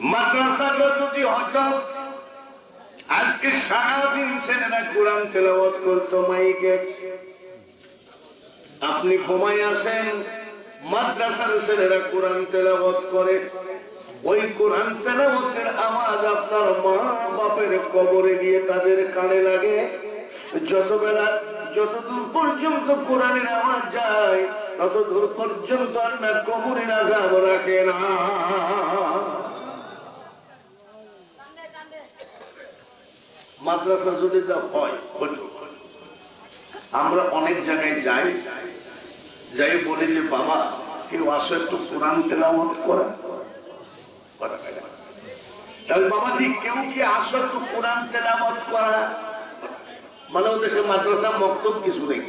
মাদ্রাসাটা যদি হতো আজকে সারাদিন ছেলেরা কোরআন তেলাওয়াত করতো মাইকে। আপনি ঘুমায় আসেন, মাদ্রাসার ছেলেরা কোরআন তেলাওয়াত করে, ওই কোরআন তেলাওয়াতের আওয়াজ আপনার মা বাপের কবরে গিয়ে তাদের কানে লাগে। যতদূর পর্যন্ত কোরআনের আওয়াজ যায় ততদূর পর্যন্ত আল্লাহ কবরের আযাব রাখে না। মাদ্রাসা যদি হয়, আমরা অনেক জায়গায় যাই বলে যে বাবা কেউ আসো একটু কোরআন তেলাওয়াত করা, তাহলে বাবাজি কেউ কি আসো একটু কোরআন তেলাওয়াত করা, মানে ওদের মাদ্রাসা মক্তব কিছু নেই।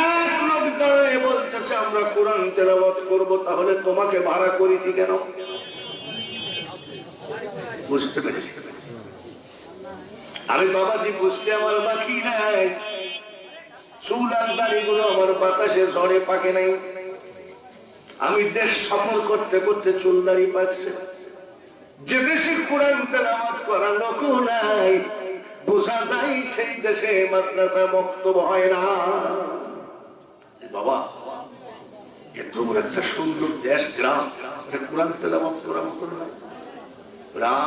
এক লোক দাঁড়িয়ে বলতেছে আমরা কোরআন তেলাওয়াত করব, তাহলে তোমাকে ভাড়া করেছি কেন? বুঝতে পেরেছি আমি বাবাজি, বুঝতে আমার বাকি নাই। চুলার দাড়িগুলো আমার বাতাসে ঝড়ে পাকে নাই। আমি দেশ সফর করতে করতে চুল দাড়ি পাকছে। যে দেশে কোরআন তেলাওয়াত করা লোক নাই, বোঝা যায় সেই দেশে মাদ্রাসা মক্তব হয় না। বাবা এত বড় একটা সুন্দর দেশ, গ্রাম, কোরআন তেলাওয়াত করার মতো না।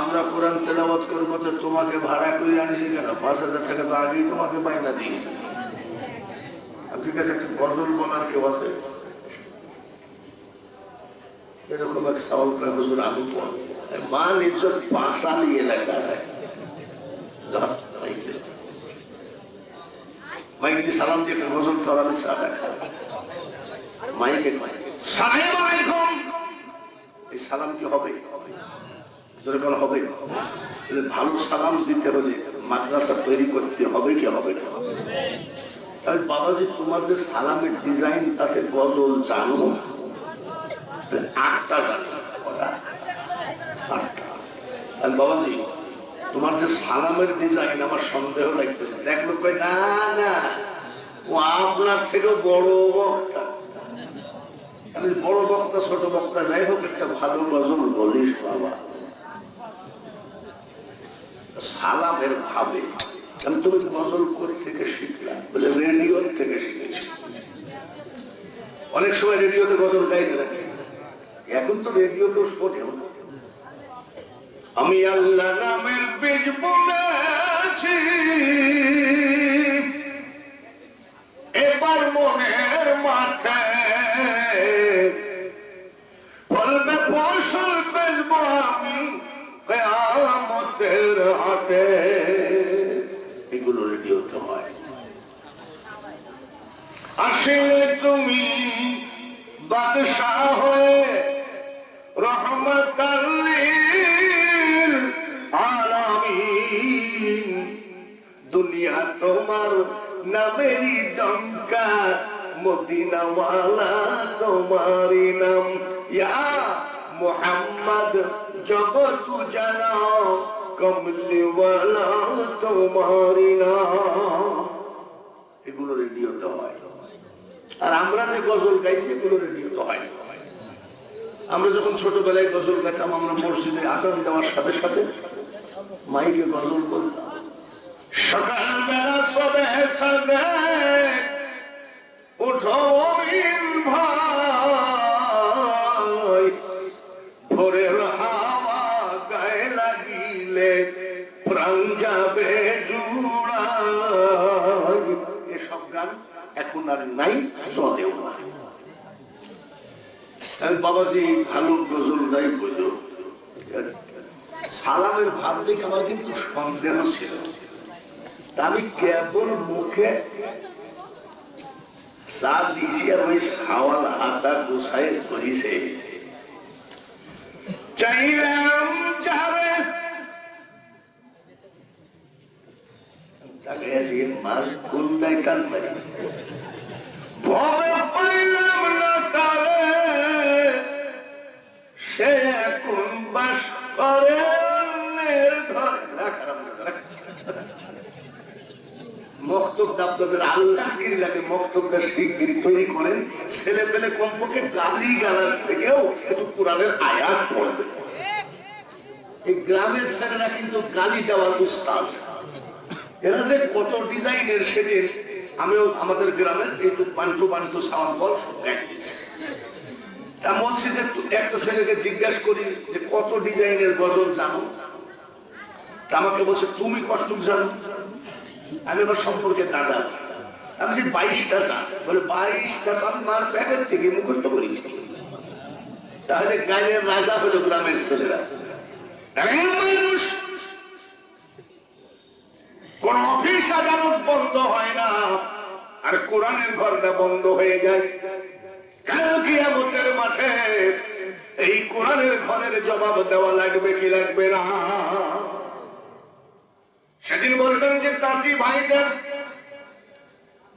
আমরা কোরআন তেলাওয়াত করবো তো তোমাকে ভাড়া করে আনিছি কেন? ৫,০০০ টাকা তো আগেই তোমাকে বাইনা দিই। ঠিক আছে, একটা গজল বলার কেউ আছে? এরকম এক সাওয়াল করে হুজুর আমি মা নিজের বাসা নিয়ে লাগা মাইকে সালাম দিয়ে একটা গজল করালে মাইকে সালাম আলাইকুম, এই সালাম কি হবে? হবে ভালো সালাম দিতে হলে মাদ্রাসা তৈরি করতে হবে কি হবে না? তাহলে বাবাজি তোমার যে সালামের ডিজাইন তাতে গজল জানো, ৮টা জানো। বাবাজি তোমার যে সালামের ডিজাইন আমার সন্দেহ লাগতেছে। দেখলো কই না না ও আপনার থেকেও বড় বক্তা। আমি বড় বক্তা ছোট বক্তা যাই হোক একটা ভালো গজল বলিস বাবা। সালামের ভাবে তুমি গজল থেকে শিখলাম বলে রেডিও থেকে শিখেছি। অনেক সময় রেডিওতে গজল গাইতে রাখি, এখন তো রেডিও কেউ শোনেও না। আমি আল্লাহ নামের বীজ বুনেছি, এবার মনের মাঠে ফলবে ফসল বেচবো আমি কিয়ামতের হাটে। এগুলো রেডিওতে হয়। আসলে তুমি বাদশাহ হয়ে রহমতাল লিল আলামিন, দুনিয়া তোমার নামেরই ডঙ্কা, মদিনাওয়ালা তোমারই নাম। ইয়া মুহাম্মদ জগত জানাও, কমলিওয়ালা তোমারই নাম। এগুলো রেডিওতে হয়। আর আমরা যে গজল গাইছি এগুলো রেডিওতে হয়। আমরা যখন ছোটবেলায় গজল গাইতাম, আমরা মসজিদে আজান দেওয়ার সাথে সাথে মাইকে গজল বলতাম। সকালবেলা সবে সাদে উঠো মুমিন ভাই, ভোরের হাওয়া গায়ে লাগিলে প্রাণ যাবে জুড়াই। এসব গান এখন আর নাই, চলেও না। বাবাজি ভালো গজল গাই বলল। সালামের ভাব দেখে আমার কিন্তু সন্দেহ ছিল। আমি কেবল মুখে চা দিয়েছি আর ওই সাওয়াল হাতা গোসাই ধরিছে, চাইলাম যাবে তাকে আজকে মার কোনটায় কান মারিছে, ভবে পাইলাম না তারে, সে এখন বাস করে মক্তবটা আপনাদের আল্লাহগিরি লাগে। মক্তবটা শিগগিরি তৈরি করেন, ছেলে পেলে কমপক্ষে গালি গালাজ থেকেও একটু কোরআনের আয়াত পড়বে। গ্রামের ছেলেরা কিন্তু গালি দেওয়ার উস্তাদ। এরা যে কত ডিজাইনের সেদিন আমিও আমাদের গ্রামের একটু বান্টু বান্টু সাওয়াল বল তা বলছি যে একটা ছেলেকে জিজ্ঞাসা করি যে কত ডিজাইনের গজল জানো, তা আমাকে বলছে তুমি কতটুক জানো। আমি আমার সম্পর্কে দাদা, আমি যে 22টা জান। বলে 22টা তো আমি মার প্যাকেট থেকে মুখস্থ করেছি। তাহলে গায়ের রাজা হলো গ্রামের ছেলেরা। কোন অফিস আদালত বন্ধ হয় না আর কোরআনের ঘরটা বন্ধ হয়ে যায়। কাল কিয়ামতের মাঠে এই কোরআনের ঘরের জবাব দেওয়া লাগবে কি লাগবে না? সেদিন বলবেন যে তাঁতি ভাইদের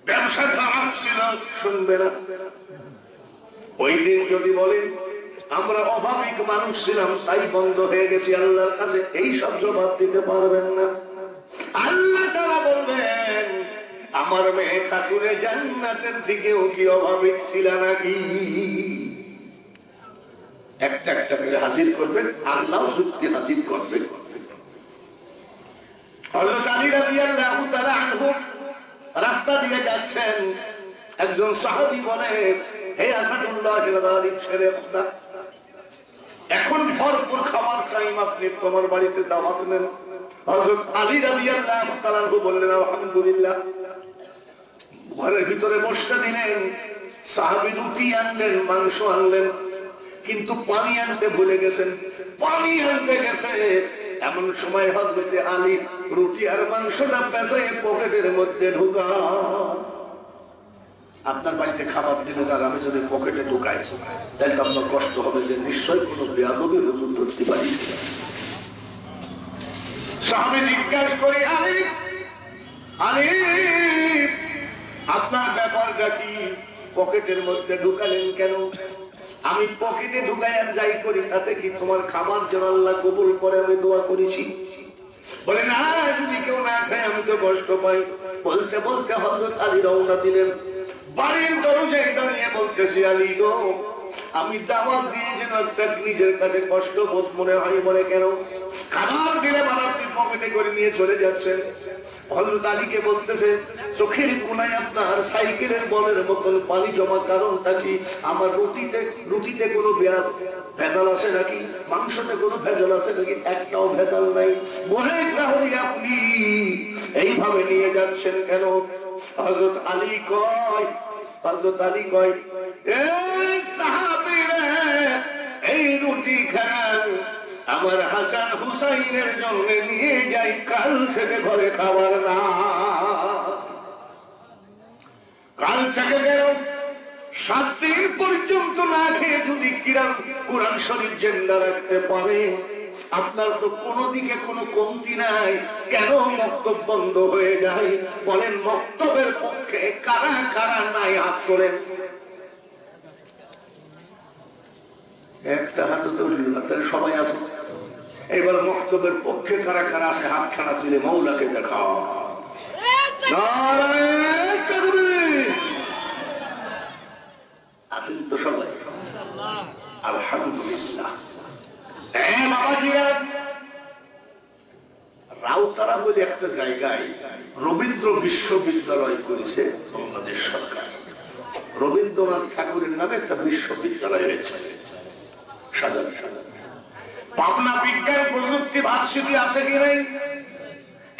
ব্যবসা খারাপ ছিল, শুনবে না। ওই দিন যদি বলেন আমরা অভাবিক মানুষ ছিলাম তাই বন্ধ হয়ে গেছি আল্লাহর কাছে, এই সব জবাব দিতে পারবেন না। আল্লাহ তাআলা বলবেন আমার মেয়ে ঠাকুরে জান্নাতের থেকেও কি অভাবিক ছিল নাকি? একটা একটা করে হাজির করবেন, আল্লাহ যুক্তি হাজির করবেন। হযরত আলী রাদিয়াল্লাহু তাআলা আনহু রাস্তা দিয়ে যাচ্ছেন, একজন সাহাবী বলে হে আসাদুল্লাহ গালিব শেরে খোদা, এখন ভরপুর খাবার টাইম, আপনি তোমার বাড়িতে দাওয়াত নেন। হযরত আলী রাদিয়াল্লাহু তাআলা আনহু বললেন আলহামদুলিল্লাহ। ঘরের ভিতরে বসতে দিলেন, সাহাবী রুটি আনলেন, মাংস আনলেন, কিন্তু পানি আনতে ভুলে গেছেন। পানি আনতে গেছে এমন সময় হযরত আলী রুটি আর মাংসটা পেঁচাই পকেটের মধ্যে ঢুকা। আপনার বাড়িতে খাবার দিলে আর আমি যদি পকেটে ঢুকাই তাহলে আপনার কষ্ট হবে যে নিশ্চয়ই কোনো বেয়াদবি হুজুর ধরতে পারি। সাহাবী জিজ্ঞাসা করে আলী আলী আপনার ব্যাপারটা কি, পকেটের মধ্যে ঢুকালেন কেন? আমি পকেটে ঢুকাই আর যাই করি তাতে কি তোমার খাবার যেন আল্লাহ কবুল করে আমি দোয়া করেছি? বলে না, যদি কেউ না খায় আমি তো কষ্ট পাই। বলতে বলতে হযরত আলী রওনা দিলেন। বাড়ির দরজায় দাঁড়িয়ে বলতেছি আলী গো, আমি দাওয়াত দিয়ে যেন একটা নিজের কাছে কষ্ট বোধ মনে হয়। বলে কেন? খাবার দিলে মানে আপনি পকেটে করে নিয়ে চলে যাচ্ছেন। হযরত আলীকে বলতেছে চোখের কোনায় আপনার সাইকেলের বলের মতন পানি জমা, কারণটা কি? আমার রুটিতে কোনো ভেজাল আছে নাকি? মাংসতে কোনো ভেজাল আছে নাকি? একটাও ভেজাল নাই। বলে তাহলে আপনি এইভাবে নিয়ে যাচ্ছেন কেন? হযরত আলী কয় এই সাহাবীরা এই রুটি খান, আমার হাসান হুসাইনের জন্য নিয়ে যাই, কাল থেকে ঘরে খাবার না। কাল থেকে গেল 7 দিন পর্যন্ত না খেয়ে যদি কোরআন শরীফ জিন্দা রাখতে পারে, আপনার তো কোনো দিকে কোনো কমতি নাই। কেন মক্তব বন্ধ হয়ে যায়? বলেন মক্তবের পক্ষে কারা কারা নাই হাত করেন। একটা হাত তো সবাই আছে। এবার মক্তবের পক্ষে কারা কারা আছে হাতখানা তুলে মৌলাকে দেখাও। আছেন তো সবাই? আলহামদুলিল্লাহ। রাউতারা বলে একটা জায়গায় রবীন্দ্র বিশ্ববিদ্যালয় করেছে বাংলাদেশ সরকার। রবীন্দ্রনাথ ঠাকুরের নামে একটা বিশ্ববিদ্যালয় হয়েছে। পাবনা বিজ্ঞান প্রযুক্তি ভার্সিটি আছে কি নাই?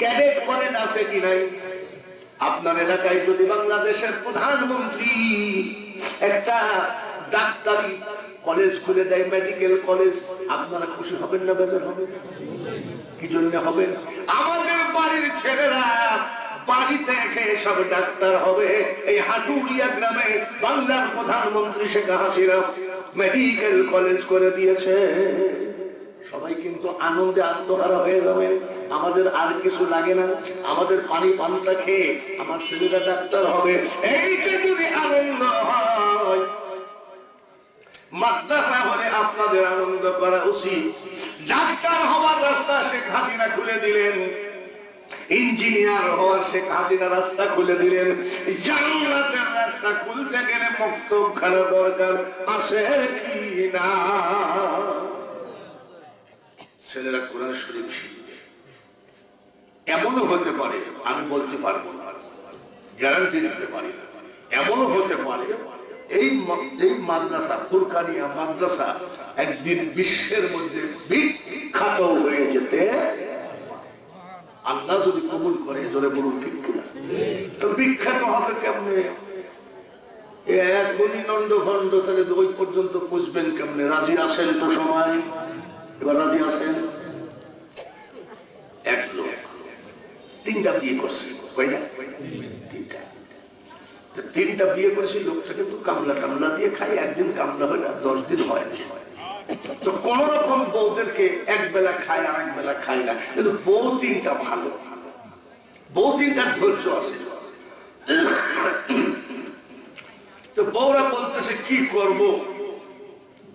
ক্যাডেট কলেজ আছে কি নাই? আপনার এলাকায় যদি বাংলাদেশের প্রধানমন্ত্রী একটা ডাক্তারি কলেজ খুলে দেয়, মেডিকেল কলেজ, আপনারা খুশি হবেন না বেজার হবেন? কি জন্য হবেন? আমাদের বাড়ির ছেলেরা বাড়িতে খেয়ে সব ডাক্তার হবে। এই হাটুরিয়া গ্রামে বাংলার প্রধানমন্ত্রী শেখ হাসিনা মেডিকেল কলেজ করে দিয়েছে। সবাই কিন্তু আনন্দে আত্মহারা হয়ে যাবে। আমাদের আর কিছু লাগে না, আমাদের পানি পান্তা খেয়ে আমার ছেলেরা ডাক্তার হবে। এইটা যদি আনন্দ হয়, মাদ্রাসা হলে আপনাদের আনন্দ করা উচিত। ডাক্তার হওয়ার রাস্তা শেখ হাসিনা খুলে দিলেন, ইঞ্জিনিয়ার হওয়ার শেখ হাসিনা রাস্তা খুলে দিলেন। জান্নাতের রাস্তা খুলতে গেলে মক্তবখানা দরকার আছে কি না? ছেলেরা কোরআন শরীফ শিখবে। এমনও হতে পারে, আমি বলতে পারবো না, গ্যারান্টি দিতে পারি না, এমনও হতে পারে এই মাদ্রাসা, ফুরকানিয়া মাদ্রাসা একদিন বিশ্বের মধ্যে বিখ্যাত হয়ে যেতে আল্লাহ যদি কবুল করে, ধরে বলুন ঠিক কিনা। তো বিখ্যাত হবে কেমনে? এখনই নন্দ খন্ড থেকে ওই পর্যন্ত পুষবেন কেমনে? রাজি আছেন তো সময়? এবার রাজি আছেন? এক লোক 3টা বিয়ে করছে, তিনটা বিয়ে করেছে। লোকটা কিন্তু কামলা টামলা দিয়ে খাই, একদিন কামলা হয় না, 10 দিন হয় না। তো কোন রকম বউদেরকে এক বেলা খায় আর এক বেলা খায় না, কিন্তু বউ 3টা ভালো, বউ 3টার ধৈর্য আছে। তো বউরা বলতেছে কি করব,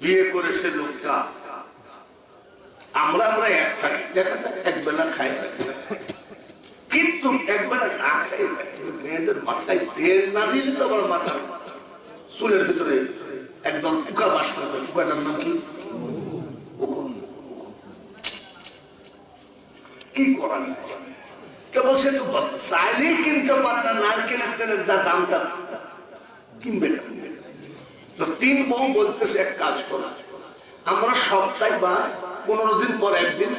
বিয়ে করেছে লোকটা, আমরা এক থাকি, দেখা যায় এক বেলা খাই, কিন্তু একবেলা না খাই। মেয়েদের মাথায় তেল না দিলে তো আবার মাথা চুলের ভিতরে একদম পোকা বাস করবে। পোকাটার নাম কি করা যায়? তো বলছে চাইলেই কিনতে পারে না, নারকেলের তেলের যা দামটা কিনবে না। তো 3 বউ বলতেছে এক কাজ করা, আমরা সপ্তাহে বা 15 দিন পর একদিন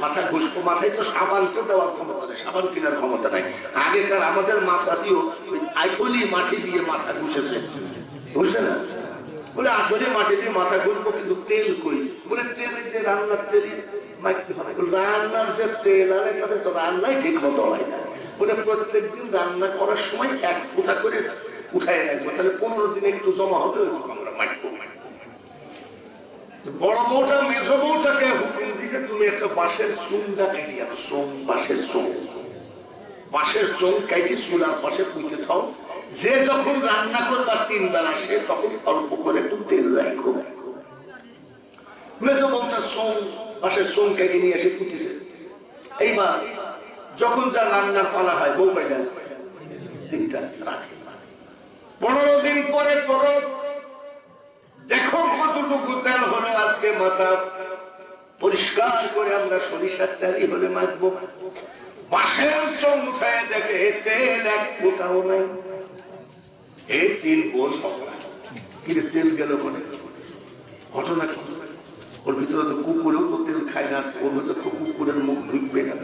মাথা ঘুষবো। মাথায় তো সাবান তো দেওয়ার ক্ষমতা নেই, সাবান কেনার ক্ষমতা নাই। আগেকার আমাদের মাছাসিও আইঠলি মাটি দিয়ে মাথা ঘুষেছে, বুঝছে না? বলে আঠলি মাটি দিয়ে মাথা ঘুষবো, কিন্তু তেল কই? বলে তেলের যে রান্নার তেলই মাখতে হবে, রান্নার যে তেল আনে তাতে তো রান্নাই ঠিক মতো হয় না। বলে প্রত্যেকদিন রান্না করার সময় 1 ফুটা করে উঠাই রাখবো, তাহলে 15 দিনে একটু জমা হবে, ওইটুকু আমরা মাখবো। বড় বউটা মেজো বউটাকে হুকুম দিছে, তুমি একটা বাঁশের চুংটা কাটি আনো, বাঁশের চোং কাটি চুলার পাশে পুঁতে থাও। যে যখন রান্না করবা 3 বেলা, সে তখন অল্প করে একটু তেল রাখো। মেজো বউটা বাঁশের চোং কাটি নিয়ে এসে পুঁতেছে। এইবার যখন তার রান্নার পালা হয়, বউ পাই যায় 3টা রাখে। 15 দিন পরে দেখো কতটুকু তেল হলো। আজকে মাথা পরিষ্কার করে আমরা সরিষার তেলই হলে মাখবো। বাঁশের চোখ উঠায় দেখে তেল 1 ফোঁটাও নাই। এই 3 বউ কিন্তু তেল গেল কোনে? ঘটনা কি? ওর ভিতরে তো কুকুরেও তো তেল খায় না, ওর ভিতরে তো কুকুরের মুখ ঢুকবে না।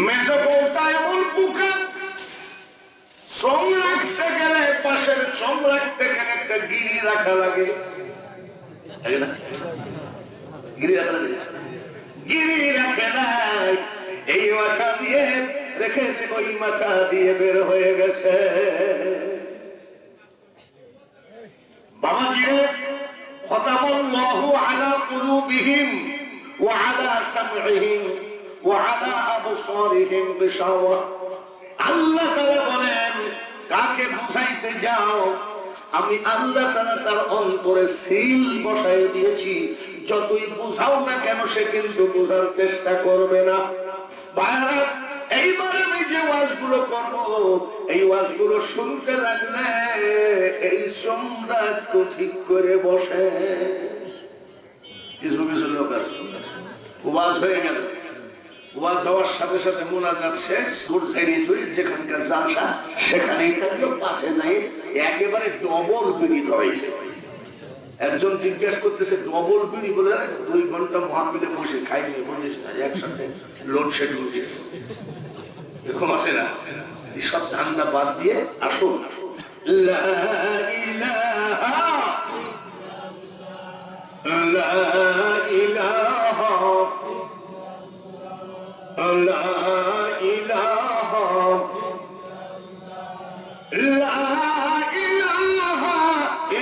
মেজো বউটা এমন পোকা, চোখ রাখতে গেলে পাশের চোখ রাখতে গেলে একটা গিরি রাখা লাগে, গিরি রাখে নাই। এই মাথা দিয়ে রেখেছে, ওই মাথা দিয়ে বের হয়ে গেছে। বাবাজি, খতামাল্লাহু আলা কুলুবিহিম ওয়া আলা সামঈহিম ওয়া আলা আবসারিহিম বিশাওয়া। আল্লাহ তাআলা বলেন, কাকে বুঝাইতে যাও, আমি আল্লাহ তাআলা তার অন্তরে সিল বসায় দিয়েছি। যতই বুঝাও না কেন, সে কিন্তু বোঝার চেষ্টা করবে না। ভাইরা, এইবার আমি যে ওয়াজগুলো করব, এই ওয়াজগুলো শুনতে লাগলে এই চোখটা একটু ঠিক করে বসে। কিছু কিছু লোক আছে, ওয়াজ হয়ে গেল, ওয়াজ হওয়ার সাথে সাথে মোনাজাত শেষ, যেখানকার জালসা সেখানেই থাকলো, পাশে নাই, একেবারে ডবল বিড়ি ধরেছে। একজন জিজ্ঞেস করতেছে, ডবল বিড়ি বলে 2 ঘন্টা মহাবিলে বসে খাইনি, বলিস না একসাথে লোডশেড হয়েছে, এরকম আছে না? সব ধান্দা বাদ দিয়ে আসুন, লা ইলাহা লা ইলাহা লা ইলাহা লা ইলাহা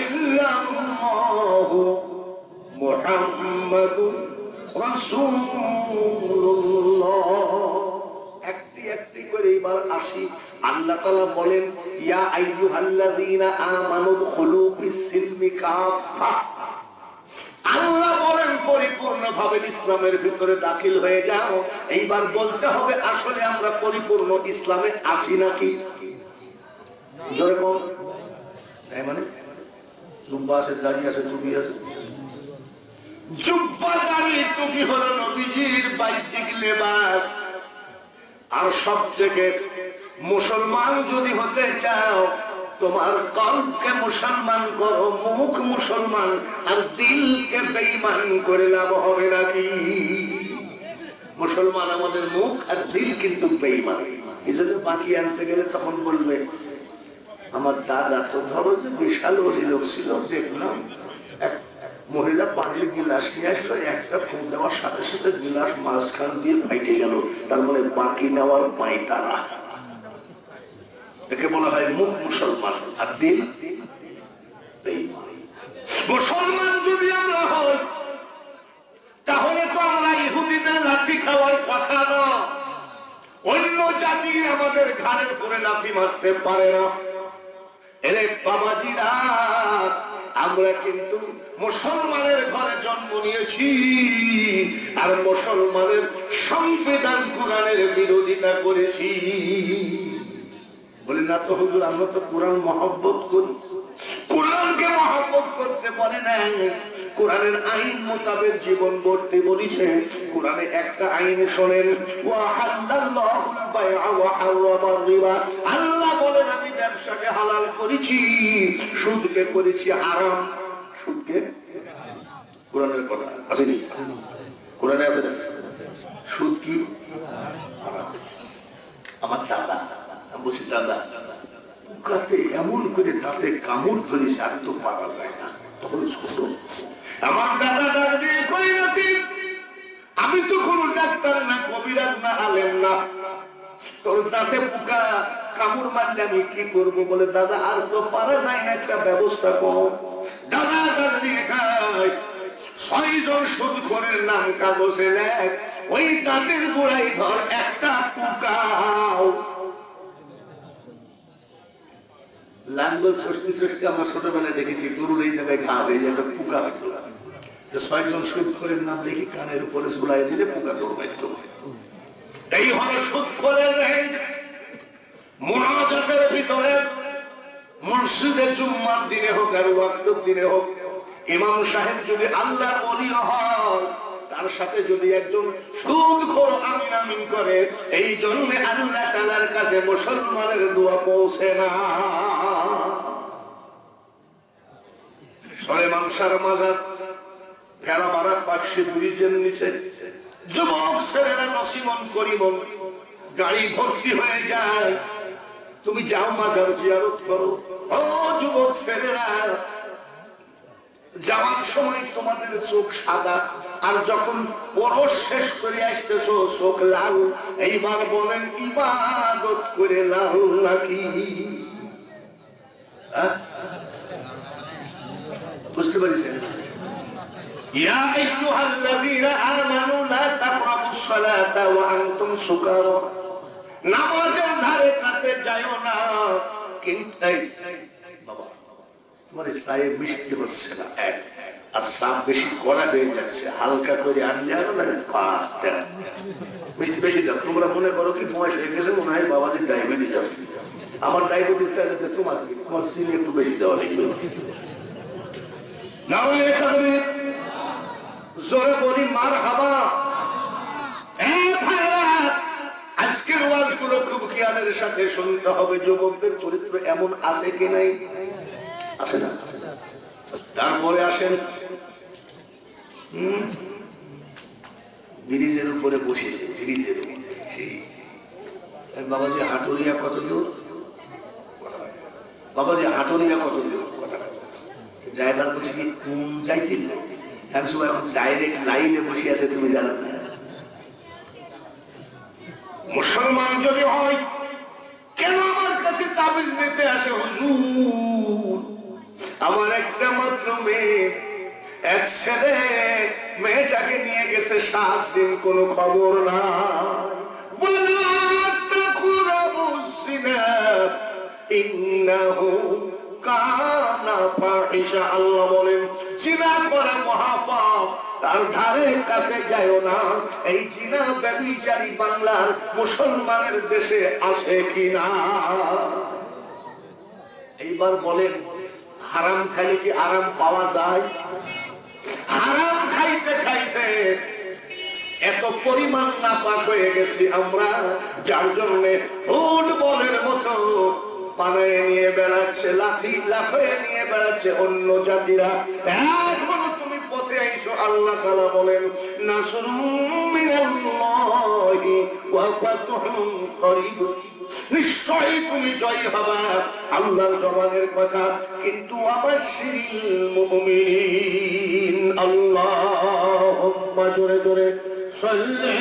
ইল্লাল্লাহ মুহাম্মাদুর রাসূলুল্লাহ। একটি করে এবার আসি। আল্লাহ তাআলা বলেন, ইয়া আইয়ুহাল্লাযীনা আমানু দুখুলু ফিস-সিলমি কাফা। আল্লাহ বলেন, পরিপূর্ণভাবে ইসলামের ভিতরে দাখিল হয়ে যাও। এইবার বলতে হবে, আসলে আমরা পরিপূর্ণ ইসলামে আছি নাকি? জোরে বল। মানে জুব্বা আছে, দাড়ি আছে, টুপি আছে, জুব্বা দাড়ি টুপি হলো নবীজির বাহ্যিক লেবাস। আর সব থেকে মুসলমান যদি হতে চাও, তোমার কলবকে মুসলমান করো, মুখ মুসলমান, আর দিলকে বেঈমান করে লাভ হবে নাকি? মুসলমান আমাদের মুখ, আর দিল কিন্তু বেঈমান। এই জন্য বাকি আনতে গেলে তখন বলবে আমার দাদা তো ধরো যে বিশাল ওলি লোক ছিল, দেখলাম এক মহিলা পানির গিলাস নিয়ে আসলো, একটা ফুঁ দেওয়ার সাথে সাথে গিলাস মাঝখান দিয়ে ফাইটে গেল, তার মানে বাকি নেওয়ার পাই তারা। একে বলা হয় মুখ মুসলমান, আর দিল বেঈমান। মুসলমান যদি আমরা হই, তাহলে তো আমরা ইহুদিদের লাঠি খাওয়ার কথা না। অন্য জাতি আমাদের ঘাড়ের করে লাঠি মারতে পারে না। এরে বাবাজিরা, আমরা কিন্তু মুসলমানের ঘরে জন্ম নিয়েছি, আর মুসলমানের সংবিধান কোরআনের বিরোধিতা করেছি। বলি না তো হুজুর, আমরা তো কোরআন মহব্বত করি। কোরআনকে মহব্বত করতে বলে নাই, কোরআনের আইন মোতাবেক জীবন গড়তে বলিছে। কোরআনে একটা আইন শোনেন, আল্লাহ বলেন আমি ব্যবসাকে হালাল করেছি, সুদকে করেছি হারাম। সুদকে কোরআনের কথা আছে, কোরআনে আছে না? সুদ কি? আমার দাদা বলছি, দাদা কাতে এমন করে দাঁতে কামড় ধরেছে, আর তো পারা যায় না। তখন ছোট আমার দাদা ডাক দিয়ে কই গেছি, আমি তো কোনো ডাক্তার না, কবিরাজ না, আলেম না, তোর দাঁতে পোকা কামড় মারলে আমি কি করবো? বলে দাদা আর তো পারা যায় না, একটা ব্যবস্থা করো। দাদা ডাক দিয়ে খায়, 6 জন সুদখোরের নাম কাগজে লেখ, ওই দাঁতের গোড়ায় ধর একটা পোকাও। লাঙ্গল ষষ্ঠী ষষ্ঠী আমার ছোটবেলায় দেখেছি, গরুর এই জায়গায় ঘা হয়ে যায়, পোকা হইত। 6 জন সুদখোরের নাম দেখি কানের উপরে ঝুলাই দিলে পোকা দৌড়াইত। এই হলো সুদখোরের র্যাঙ্ক। মুনাজাতের ভিতরে মসজিদে জুম্মার দিনে হোক আর ওয়াক্তের দিনে হোক, ইমাম সাহেব যদি আল্লাহ ওলি হয়, তার সাথে যদি একজন সুদখোর আমিন আমিন করে, এই জন্য আল্লাহ তাআলার কাছে মুসলমানের দোয়া পৌঁছে না। সুলাইমান শাহর মাজার ফেরা মারা পাশে ব্রিজের নিচে যুবক ছেলেরা নসিমন করিমন গাড়ি ভর্তি হয়ে যায়। তুমি যাও মাজার জিয়ারত করো। ও যুবক ছেলেরা, যাওয়ার সময় তোমাদের চোখ সাদা, আর যখন ওরস শেষ করে আসতেছো চোখ লাল। এইবার বলেন ইবাদত করে লাল নাকি? বুঝতে পারছেন? ইয়া আইয়ুহাল্লাযীনা আমানু লা তাকরাবুস সালাতা ওয়া আনতুম সুকারা, নামাজের ধারে কাছে যাও না। কিন্তু বাবা তোমার চায়ে মিষ্টি হচ্ছে না, এক আর চাপ বেশি কড়া হয়ে যাচ্ছে, হালকা করে আনলে মিষ্টি বেশি দাও। তোমরা মনে করো কি বয়স হয়ে গেছে, মনে হয় বাবাজির ডায়াবেটিস আছে। আমার ডায়াবেটিস তোমার তোমার চিনি একটু বেশি দেওয়া লাগবে। জোরে বলি মারহাবা। আজকের ওয়াজগুলো খুব খেয়ালের সাথে শুনতে হবে। যুবকদের চরিত্র এমন আছে কি নাই? আছে না? তারপরে আসেন ব্রিজের উপরে বসেছে, ব্রিজের সেই বাবাজি হাটুরিয়া কত দূর? বাবাজি হাটুরিয়া কত দূর? ড্রাইভার বলছে কি কোন যাইছিল? আমি সময় এখন ডাইরেক্ট লাইনে বসে আছে, তুমি জানো না? মুসলমান যদি হয় কেন আমার কাছে তাবিজ নিতে আসে? হুজুর আমার একটা মাত্র মেয়ে, এক ছেলে, মেয়েটাকে নিয়ে গেছে 7 দিন, কোনো খবর না। আল্লাহ বলেন জিনা করা মহাপাপ, তার ধারে কাছে যায় না। এই জিনা ব্যভিচারী বাংলার মুসলমানের দেশে আসে কিনা? এইবার বলেন হারাম খাইলে কি আরাম পাওয়া যায়? হারাম খাইতে খাইতে পরিমাণ নাপাক হয়ে গেছি আমরা, যার জন্য ফুটবলের মতো পানায় নিয়ে বেড়াচ্ছে, লাফিয়ে নিয়ে বেড়াচ্ছে অন্য জাতিরা। এখনো তুমি পথে আইসো। আল্লাহ তাআলা বলেন নাসরুম মিনাল্লাহি ওয়া ফাতহুন করিব, নিশ্চয়ই তুমি জয়ী হবা, আল্লাহর জবানের কথা। কিন্তু আবাশশিরিল মুমিনিন, আল্লাহুম্মা জোরে জোরে সাল্লি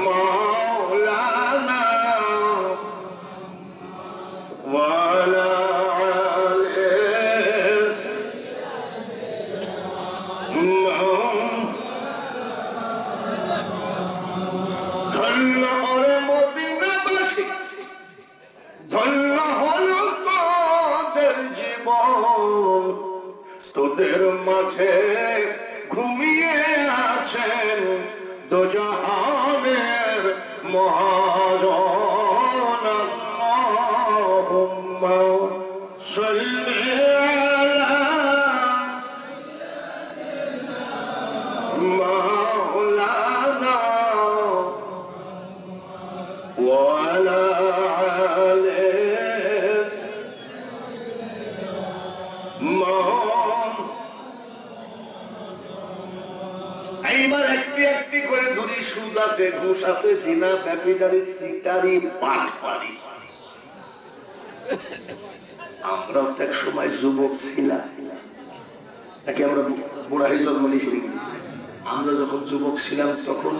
মাওলানা ওয়া আলা তোদের মাঝে ঘুমিয়ে আছেন দোজাহানের মহাজন, আল্লাহুম্মা সাল্লি আলা মাওলানা ওয়া আলা আলি এইবার একটি একটি করে ধরি। সুদ আছে, ঘুষ আছে, জিনা, ব্যভিচারী, চিটারি, পাটপাড়ি। আমরাও এক সময় যুবক ছিলাম নাকি? আমরা বুড়া হয়ে জন্ম নিয়েছি। আমরা যখন যুবক ছিলাম তখন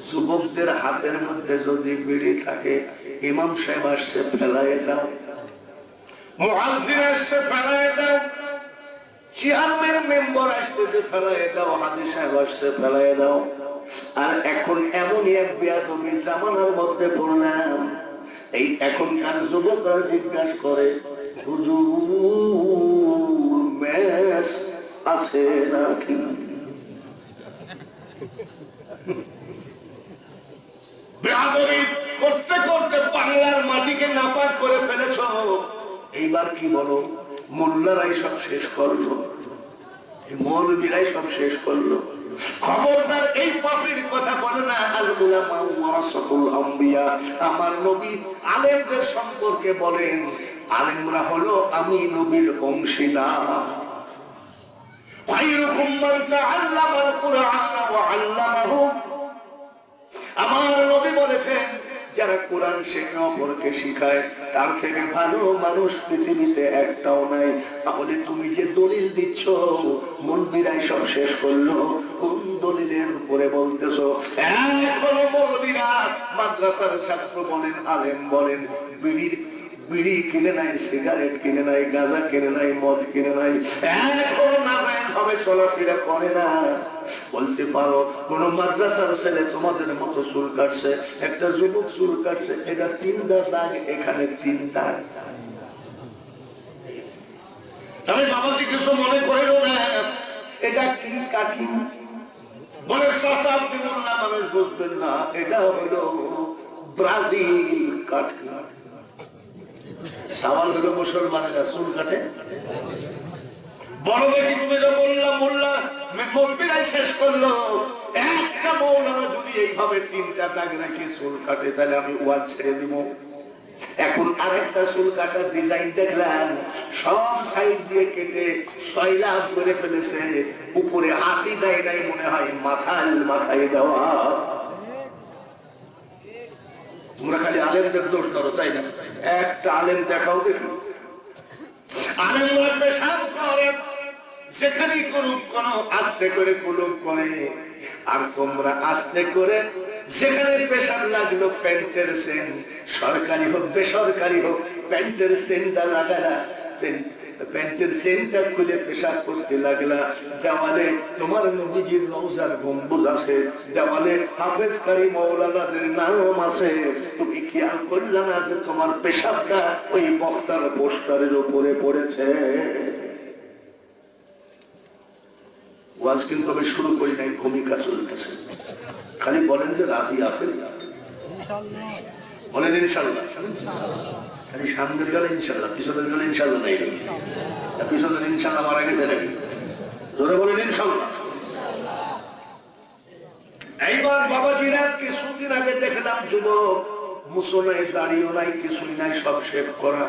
যুবকদের হাতের মধ্যে যদি বিড়ি থাকে, ইমাম সাহেব আসছে ফেলায় দাও, মুয়াজ্জিন আসছে ফেলায় দাও, চেয়ারম্যান মেম্বার আসতেছে ফেলায় দাও, হাজী সাহেব আসছে ফেলায় দাও। আর এখন এমনই এক বেয়াদবি জামানার মধ্যে পড়লাম, এই এখনকার যুবকরা জিজ্ঞাসা করে হুজুর মেস আছে নাকি? বেয়াদবি করতে করতে বাংলার মাটিকে নাপাক করে ফেলেছ। এইবার কি বলো? মোল্লারাই সব শেষ করলো, মৌলবীরাই সব শেষ করলো। খবরদার এই পাপীর কথা বলে না। আল উলামা ওয়ারাসাতুল আম্বিয়া, আমার নবী আলেমদের সম্পর্কে বলেন, আলেমরা হলো আমি নবীর অংশীদার। খায়রুকুম মান তাআল্লামাল কুরআন ওয়া আল্লামাহু, আমার নবী বলেছেন যারা কোরআন শেখে অপরকে শিখায় তার থেকে ভালো মানুষ পৃথিবীতে একটাও নাই। তাহলে তুমি যে দলিল দিচ্ছ মৌলবীরাই সব শেষ করলো, কোন দলিলের উপরে বলতেছো? এখনো মৌলবীরা মাদ্রাসার ছাত্র বলেন, আলেম বলেন, বিড়ি কিনে নাই, সিগারেট কিনে নাই, গাঁজা কিনে নাই, মদ কিনে নাই, এখনো নারায়ণ ভাবে চলাফেরা করে না। বলতে পারো কোন মাদ্রাসার ছেলে তোমাদের মতো চুল কাটছে, একটা যুবক চুল কাটছে, এটা 3টা দাগ, এখানে 3 দাগ। তবে বাবাজি কিছু মনে করেন না, এটা কি কাটিং বলে চাচা আপনি বললাম মানুষ বুঝবেন না, এটা হলো ব্রাজিল কাটিং। সওয়াল হলো মুসলমানেরা চুল কাটে বড় দেখি, তুমি যে বললাম মোল্লা মৌলবীরাই শেষ করলো। একটা মৌলানা যদি এইভাবে 3টা দাগ রেখে চুল কাটে তাহলে আমি ওয়াজ ছেড়ে দিব। এখন আরেকটা চুল কাটার ডিজাইন দেখলাম, সব সাইড দিয়ে কেটে 6 লাভ করে ফেলেছে, উপরে হাতি দেয় নাই, মনে হয় মাথায় দেওয়া। তোমরা খালি আলেমদের দোষ ধরো, তাই না? একটা আলেম দেখাও দেখো, আলেমরা পেশাব করে যেখানেই করুক কোন আস্তে করে কুলুপ করে, আর তোমরা আস্তে করে যেখানে পেশাব লাগলো প্যান্টের সেন, সরকারি হোক বেসরকারি হোক, প্যান্টের সেনটা লাগালা, প্যান্টের সেনটা খুলে পেশাব করতে লাগলা। দেওয়ালে তোমার নবীজির রওজার গম্বুজ আছে, দেওয়ালে হাফেজ কারি মৌলানাদের নাম আছে, তুমি খেয়াল করলে না যে তোমার পেশাবটা ওই বক্তার পোস্টারের উপরে পড়েছে? ওয়াজ কিন্তু আমি শুরু করি নাই, ভূমিকা চলতেছে। খালি বলেন যে রাজি আছেন, বলেন ইনশাল্লাহ। খালি সামনের গেলে ইনশাল্লাহ, পিছনের গেলে ইনশাল্লাহ নাই, পিছনের ইনশাল্লাহ মারা গেছে নাকি? জোরে বলেন ইনশাআল্লাহ। এইবার বাবাজিরা কিছুদিন আগে দেখলাম যুবক, মুসো নাই, দাড়িও নাই, কিছুই নাই, সব শেভ করা,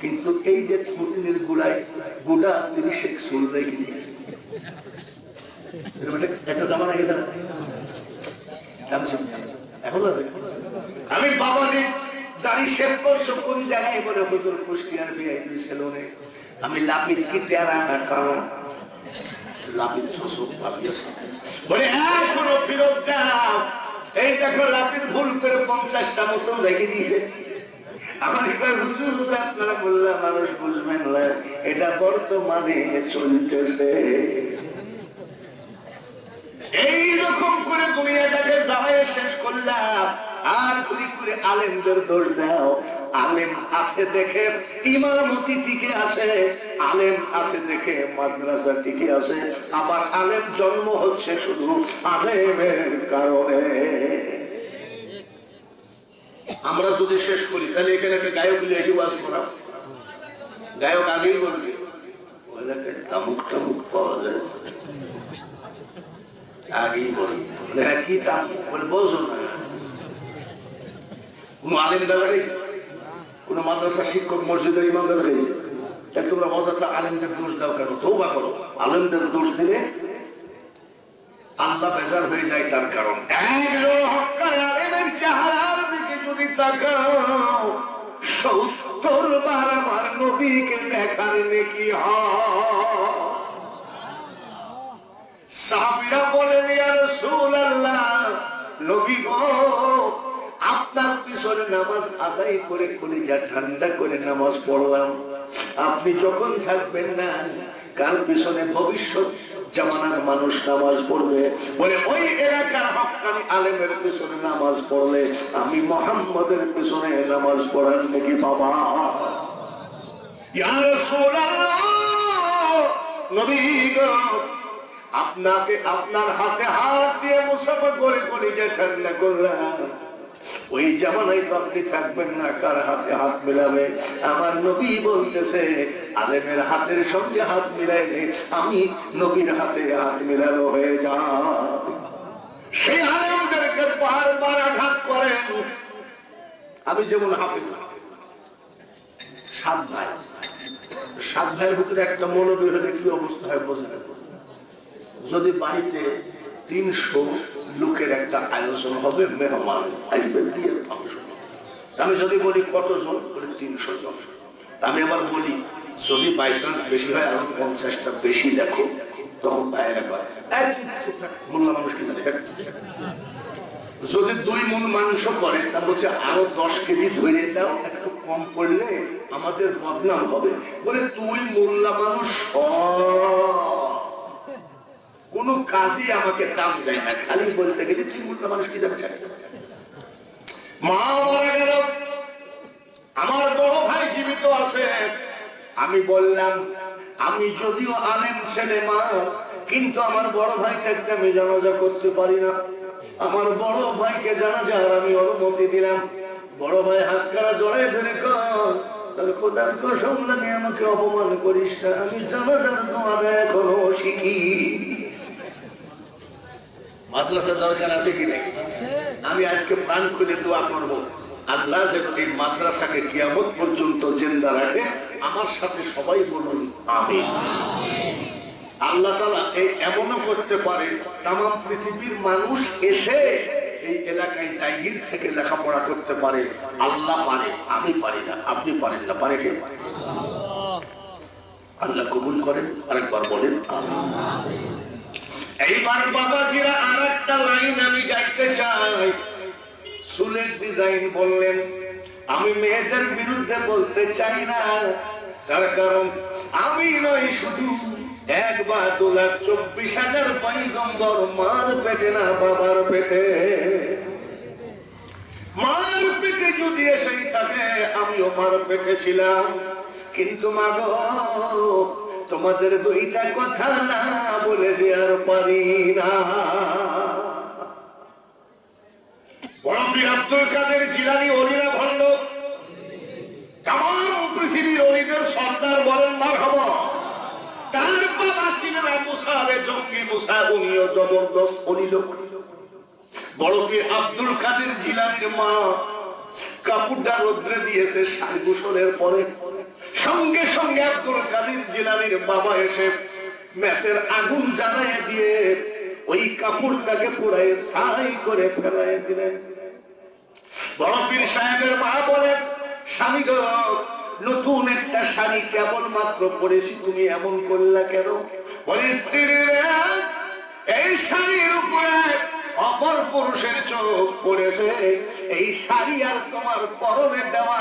কিন্তু এই যে থুতনির গুড়ায় গুড়া 30 চুল রেখে দিয়েছে। এটা জামা রেখে দেন এখন আছে। আমি বাবাজি দাড়ি শেভ করছো কোন জায়গায় বলে হুজুর কুষ্টিয়ার ভিআইপি সেলুনে। আমি লাপিত কি তেরা না কারণ লাপিত শ্বশুর ভাবিয়েছে বলে এখনো ফিরত যাও। এই দেখো লাপিত ভুল করে 50টা মতন রেখে দিয়েছে। আমার হুজুর আপনারা বললাম মানুষ বুঝবেন না, এটা বর্তমানে চলতেছে। এইরকম করে দুনিয়াটাকে জ্বালায় শেষ করলাম, আর ঘুরি করে আলেমদের দোষ দাও। আলেম আছে দেখে ইমামতি টিকে আছে, আলেম আছে দেখে মাদ্রাসা টিকে আছে। আবার আলেম জন্ম হচ্ছে শুধু আলেমের কারণে। আমরা যদি শেষ করি তাহলে এখানে একটা গায়ক এসে ওয়াজ করা, গায়ক আগেই বলবে তামুক টামুক পাওয়া যায়, আগেই বলবে হ্যাঁ কি তামুক বলে বোঝো না। কোন আলেম দাদা গেছে, কোন মাদ্রাসা শিক্ষক মসজিদের ইমাম দাদা গেছে, তোমরা অযথা আলেমদের দোষ দাও কেন? তওবা করো। আলেমদের দোষ দিলে আল্লাহ বেজার হয়ে যায়। তার কারণ একজন হক্কার আলেমের চেহারার দিকে যদি তাকাও 70 বার আমার নবীকে দেখার নেকি হয়। সাহাবীরা বলেন ইয়া রাসূলুল্লাহ, নবী গো আপনার পিছনে নামাজ আদায় করে কলিজা ঠান্ডা করে নামাজ পড়লাম, আপনি যখন থাকবেন না কার পিছনে ভবিষ্যৎ জামানার মানুষ নামাজ পড়বে? বলে ওই এলাকার হক্কানি আলেমের পিছনে নামাজ পড়লে আমি মুহাম্মদের পিছনে নামাজ পড়ার নাকি বাবা। ইয়া রাসূলুল্লাহ, নবী গো আপনাকে আপনার হাতে হাত দিয়ে মুসাফা করে কলিজা ঠান্ডা করলাম, ওই জামানায় তো আপনি থাকবেন না, কার হাতে হাত মিলাবে? আমার নবী বলতেছে আলেমের হাতের সঙ্গে হাত মিলাইলে আমি নবীর হাতে হাত মিলানো হয়ে যা। সেই আলেমদেরকে বারবার আঘাত করেন। আমি যেমন হাফেজ, 7 ভাই, 7 ভাইয়ের ভিতরে একটা মৌলবী হলে কি অবস্থা হয় বোঝেন? যদি বাড়িতে 300 লোকের একটা আয়োজন হবে, মেহমান আসবে, বিয়ের ফাংশন, আমি যদি বলি কতজন, বলে 300 জন। আমি আবার বলি যদি বাইসান বেশি হয় আরো 50টা বেশি দেখো, তখন ভাইয়েরা কয় মোল্লা মানুষ কি জানে। যদি 2 মণ মাংস করে তা বলছে আরো 10 কেজি ধরে দাও, একটু কম পড়লে আমাদের বদনাম হবে। বলে তুই মোল্লা মানুষ কোন কাজে আমাকে দাম দেয় না, খালি বলতে গেলে তুই মোল্লা মানুষ কি দাম চাই। মা মারা গেল, আমার বড় ভাই জীবিত আছে। আমি বললাম আমি যদিও আলেম ছেলে মা, কিন্তু আমার বড় ভাই থাকতে আমি জানাজা করতে পারি না। আমার বড় ভাইকে জানাজার আমি অনুমতি দিলাম। বড় ভাই হাত কাটা জড়াই ধরে কর খোদার কসম লাগে আমাকে অপমান করিস না, আমি জানাজার দোয়াটা এখনো শিখি। মাদ্রাসার দরকার আছে কি নাই? আমি আজকে প্রাণ খুলে দোয়া করবো আল্লাহ যেন এই মাদ্রাসাকে কিয়ামত পর্যন্ত জিন্দা রাখে। আমার সাথে সবাই বলুন আমিন। আল্লাহ তাআলা এই এমনও করতে পারে তাম পৃথিবীর মানুষ এসে এই এলাকায় জায়গির থেকে লেখাপড়া করতে পারে। আল্লাহ পারে, আমি পারি না, আপনি পারেন না, পারে কে? আল্লাহ কবুল করেন। আরেকবার বলেন আমিন। এইবার বাবাজিরা আরেকটা লাইন আমি যাইতে চাই। চুলের ডিজাইন বললেন, আমি মেয়েদের বিরুদ্ধে বলতে চাই না, তার কারণ আমি নয় শুধু 1 বা 2,24,000 পয়গম্বর মার পেটে না বাবার পেটে। মার পেটে যদি এসেই থাকে, আমিও মার পেটে ছিলাম, কিন্তু মা গো তোমাদের 2টা কথা না বলে যে আর পারি না। আব্দুল কাদের জিলানী অলিরা ভণ্ড, তাম পৃথিবীর অলিদের সর্দার বলেন মারহাবা। তার বাবা ছিলেন আবু সাহেব মুসা উনিও জবরদস্ত অলিল। বড় পীর আব্দুল কাদের জিলানীর মা কাপড়টা রোদ্রে দিয়েছে শাড়ি গোসলের পরে, সঙ্গে সঙ্গে আব্দুল কাদের জিলানীর বাবা এসে মেসের আগুন জ্বালায় দিয়ে ওই কাপড়টাকে পুরাই ছাই করে ফেলায় দিলেন। বড় পীর সাহেবের মা বলেন, স্বামী গো, নতুন একটা শাড়ি কেবল মাত্র পরেছি, তুমি এমন করলা কেন? বলে, স্ত্রীরা, এই শাড়ির উপরে অপর পুরুষের চোখ পড়েছে, এই শাড়ি আর তোমার পরনে দেওয়া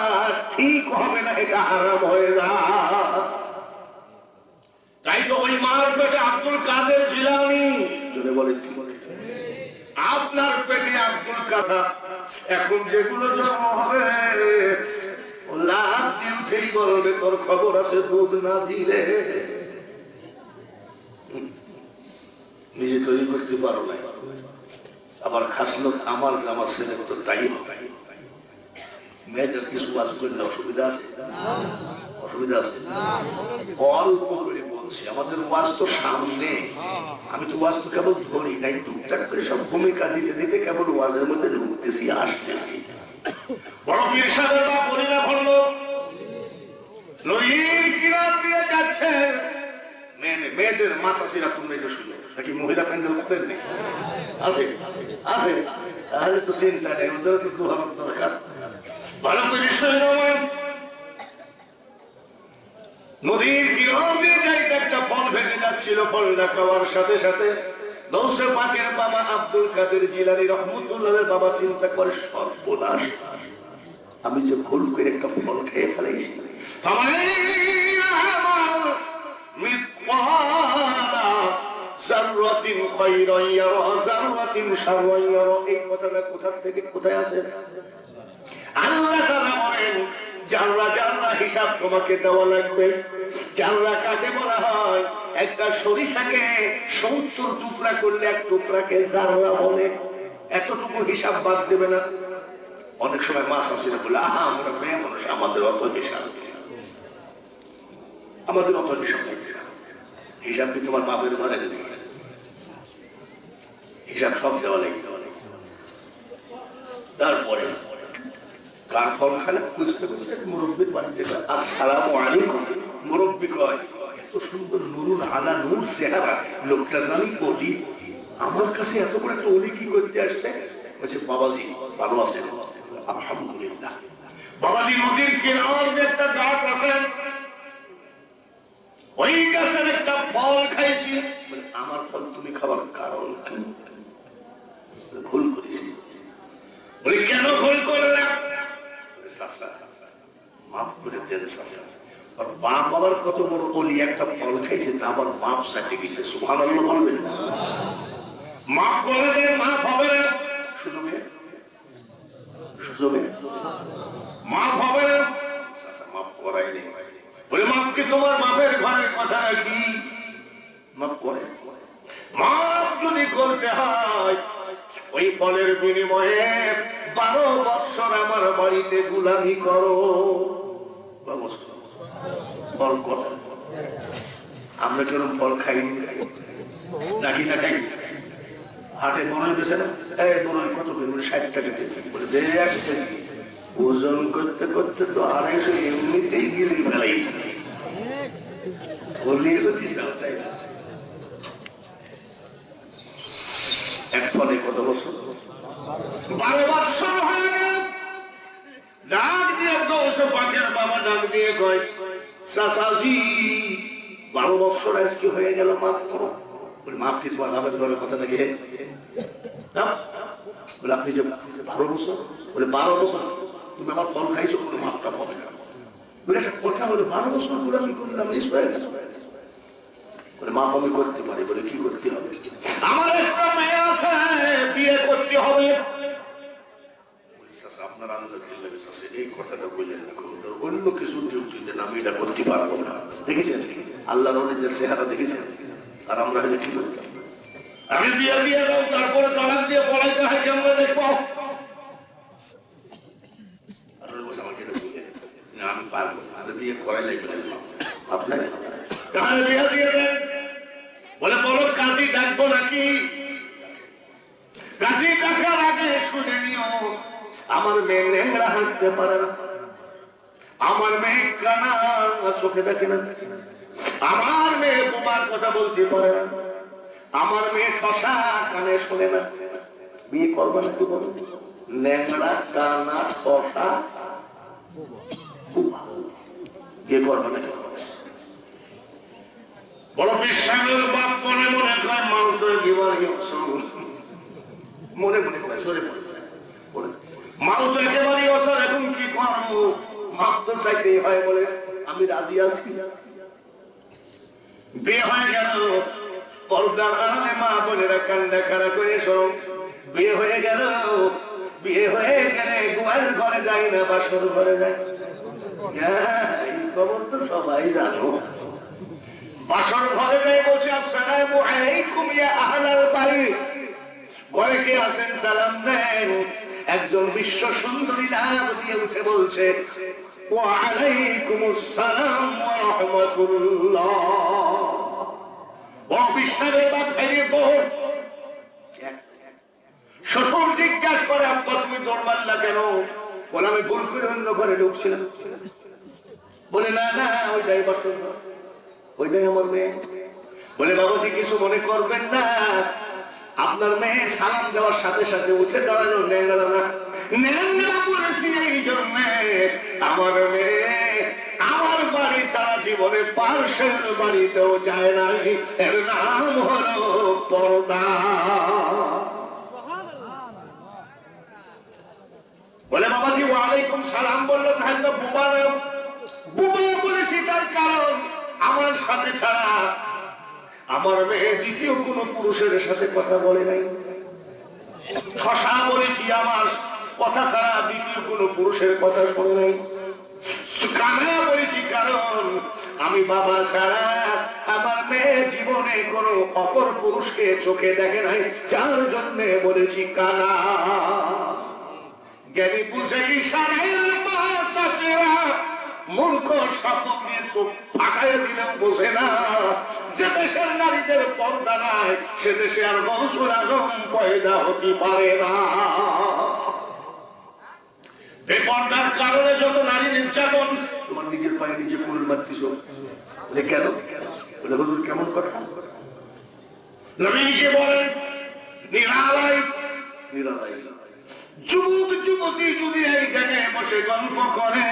ঠিক হবে না, এটা হারাম হয়ে যায়। তাই তো ওই মার পেটে আব্দুল কাদের জিলানী বলে, আপনার পেটে আব্দুল কাদের। এখন যেগুলো জন্ম হবে লাভ দিয়ে উঠেই বলবে, তোর খবর আছে, দুধ না দিলে নিজে তৈরি করতে পারো না। আবার খাসলো আমার আমার ছেলে তো তাই হবে। মেয়েদের কিছু কাজ করলে অসুবিধা আছে, অসুবিধা আছে? অল্প করে বলছি, আমাদের ওয়াজ তো সামনে, আমি তো ওয়াজ তো কেবল ধরি নাই, টুকটাক করে সব ভূমিকা দিতে দিতে কেবল ওয়াজের মধ্যে ঢুকতেছি, আসতেছি। বড় পীর সাহেবের বাপ পরিণা করলো, নদীর কিনার দিয়ে যাচ্ছে, মেয়েদের মাসাসিরা তুমি এটা শুনো নাকি? মহিলা প্যান্ডেল করেন নি? আছে আছে, তাহলে তো চিন্তা নেই, ওদের তো দোহার দরকার। ভালো করে বিষয় নয়, নদীর কিনার দিয়ে যাইতে একটা ফল ভেসে যাচ্ছিল, ফলটা খাওয়ার সাথে সাথে দৌসে পাকের বাবা আব্দুল কাদের জিলানী রহমতুল্লাহের বাবা চিন্তা করে, সর্বনাশ, আমি যে ভুল করে একটা ফল খেয়ে ফেলেছি। এই কথাটা কোথা থেকে কোথায় আসে? আল্লাহ তাআলা বলেন, জাররা জাররা হিসাব তোমাকে দেওয়া লাগবে। জাররা কাকে বলা হয়? একটা সরিষাকে 70 টুকরা করলে এক টুকরাকে জাররা বলে। এতটুকু হিসাব বাদ দেবে না। অনেক সময় মাছ আসলে বলে, আহা, আমরা মেয়ে মানুষ, আমাদের অত হিসাব, আমাদের অত হিসাব। হিসাব কি তোমার বাপের ঘরে নেই? হিসাব সব দেওয়া লাগবে। তারপরে কার ফল খালে বুঝতে বুঝতে মুরব্বীর বাড়িতে আসসালামু আলাইকুম, মুরব্বী কয়, এত সুন্দর নুরুল আলা নূর চেহারা, লোকটা জানি বলি, আমার কাছে এত বড় একটা অলি কি করতে আসছে? বলছে, বাবাজি ভালো আছেন? আলহামদুলিল্লাহ। বাবাজি, নদীর কিনার যে একটা গাছ আছে, ওই গাছের একটা ফল খাইছি। আমার ফল তুমি খাবার কারণ কি? ভুল করেছি। বলি, কেন ভুল করলাম? মাফ করে দেন চাচা। আর বাপ আবার কত বড় অলি, একটা ফল খাইছে, তা আবার মাপ সাথে গেছে। সুবহানাল্লাহ বলবেন? মাফ করে দেন, মাফ হবে না, সুযোগে সুযোগে মাফ হবে না। মাফ করাইনি। বলে, মাপ কি তোমার বাপের ঘরের কথা নাকি? মাফ করে। মাফ যদি করতে হয়, ওই ফলের বিনিময়ে 12 বছর আমার বাড়িতে গোলামি করো। ফল করো। আমরা কেন ফল খাইনি নাকি? না খাই। হাটে বড়ই বেছে না, এই বড়ই কত করে? 60 টাকা কেজি। বলে, ওজন করতে করতে তো 250 এমনিতেই গিলে ফেলাইছি। তাই না? এক ফলে কত বছর? 12 বছর হয়ে গেল। ডাক দিয়ে দোষে পাখের বাবা ডাক দিয়ে কয়, চাচাজি 12 বছর আজকে হয়ে গেল, মাফ করো। বলে, মাফ কি তোমার বাবার ঘরের কথা নাকি? বলে, আপনি যে 12 বছর, বলে 12 বছর তুমি আমার ফল খাইছো, কোনো মাপটা পাবে না। বলে, একটা কথা হলো, 12 বছর করে আমি করলাম, নিশ্চয় বলে, মাপ আমি করতে পারি। বলে, কি করতে হবে? আমার একটা মেয়ে আছে, বিয়ে করতে হবে। আপনার আল্লাহ এই কথাটা বললেন, অন্য কিছু আমি এটা করতে পারবো না। দেখেছেন আল্লাহ নবীদের চেহারা, দেখেছেন? আর আমরা হলে কি করতাম? আমি বিয়ে দিয়ে দাও, তারপরে তালাক দিয়ে পলাইতে হয়, কেমন দেখবো? আমি পারবো না, বিয়ে করাই লাগবে আপনার, তাহলে বিয়ে দিয়ে দেন। বলে, বড় কাজী ডাকবো নাকি? কাজী ডাকার আগে শুনে নিও, আমার মেয়ে ন্যাংরা হাঁটতে পারে না, আমার মেয়ে কানা চোখে দেখে না, আমার মেয়ে বোবার কথা বলতে পারে না, আমার মেয়ে ঠসা কানে শোনে না। বিয়ে করবে না কি বলো? ন্যাংরা কানা ঠসা বিয়ে করবে না? বড় বিশ্বাসের বাপ মনে মনে কয় মাল তো জীবন মনে মনে কয় সরে পড়ে মাল তো একেবারেই অসর। এখন কি করবো? মাপ তো চাইতেই হয় বলে আমি রাজি আছি। বিয়ে হয়ে গেল, পর্দার আড়ালে মা বোনেরা কান্দা খাড়া করে শোন। বিয়ে হয়ে গেল, বিয়ে হয়ে গেলে গোয়াল ঘরে যাই না, বাসর ঘরে যাই। এই খবর তো সবাই জানো। বাসর ঘরে যাই বলছে আসসালামু আলাইকুম ইয়া আহলাল বাড়ি। ঘরে কে আছেন? সালাম দেন। একজন বিশ্ব সুন্দরী লাভ দিয়ে উঠে বলছে ওয়া আলাইকুমুস সালাম ওয়া রাহমাতুল্লাহ। ও বিশ্বাসের বাপ ফেরিয়ে পড়। শ্বশুর জিজ্ঞাসা করে আব্বা তুমি দৌড় মারলা কেন? বলে আমি ভুল করে অন্য ঘরে ঢুকছিলাম। বলে না না ওইটাই বাসর ঘর, ওইটাই আমার মেয়ে। বলে বাবাজি কিছু মনে করবেন না, আপনার মেয়ে সালাম দেওয়ার সাথে সাথে উঠে দাঁড়ালো। ন্যাংরা না, ন্যাংরা বলেছি এই জন্য আমার মেয়ে আমার বাড়ি সারা জীবনে পার্শ্বের বাড়িতেও যায় না। এর নাম হলো পর্দা। বলে বাবাজি ওয়ালাইকুম সালাম বললো, তাহলে তো বুবা না। বুবা বলেছি তার কারণ আমার সাথে ছাড়া আমার মেয়ে দ্বিতীয় কোন পুরুষের সাথে কথা বলে নাই। ঠসা বলেছি আমার কথা ছাড়া দ্বিতীয় কোন পুরুষের কথা শোনে নাই। কানা বলেছি কারণ আমি বাবা ছাড়া আমার মেয়ে জীবনে কোন অপর পুরুষকে চোখে দেখে নাই, যার জন্য বলেছি কানা। জ্ঞানী বুঝে ইশারায় মাসাসেরা মূর্খ স্বপ্ন দিয়ে চোখ ফাঁকায় দিলেও বোঝে না। যে দেশের নারীদের পর্দা নাই সে দেশে আর গৌসুল আজম পয়দা হতে পারে না। বেপর্দার কারণে যত নারী নির্যাতন। তোমার নিজের পায়ে নিজে কুড়ুল মারতিস কেন? বলে হুজুর কেমন কথা? নবীজি বলেন নিরালাই নিরালাই যুবক যুবতী যদি এই জায়গায় বসে গল্প করে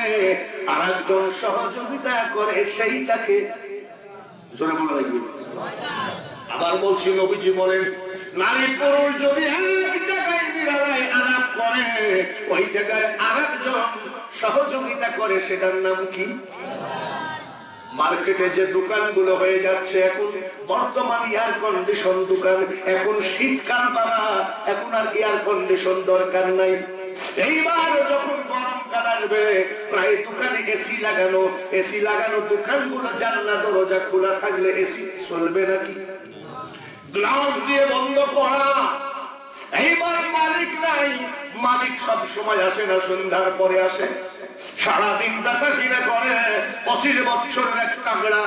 আর একজন সহযোগিতা করে সেইটাকে জোরে বলা লাগবে। আবার বলছি নবীজি বলেন নারী পুরুষ যদি এক জায়গায় নিরালায় আলাপ করে ওই জায়গায় আর একজন সহযোগিতা করে সেটার নাম কি? মার্কেটে যে দোকানগুলো হয়ে যাচ্ছে এখন বর্তমান এয়ার কন্ডিশন দোকান, এখন শীতকাল বাবা, এখন আর এয়ার কন্ডিশন দরকার নাই। এইবার যখন গরমকাল আসবে প্রায় দোকানে এসি লাগানো, এসি লাগানো দোকানগুলো জানলা দরজা খোলা থাকলে এসি চলবে নাকি? গ্লাস দিয়ে বন্ধ করা। এইবার মালিক নাই, মালিক সব সময় আসে না, সন্ধ্যার পরে আসে। সারাদিন বেচা কিনা করে 25 বছরের এক তাগড়া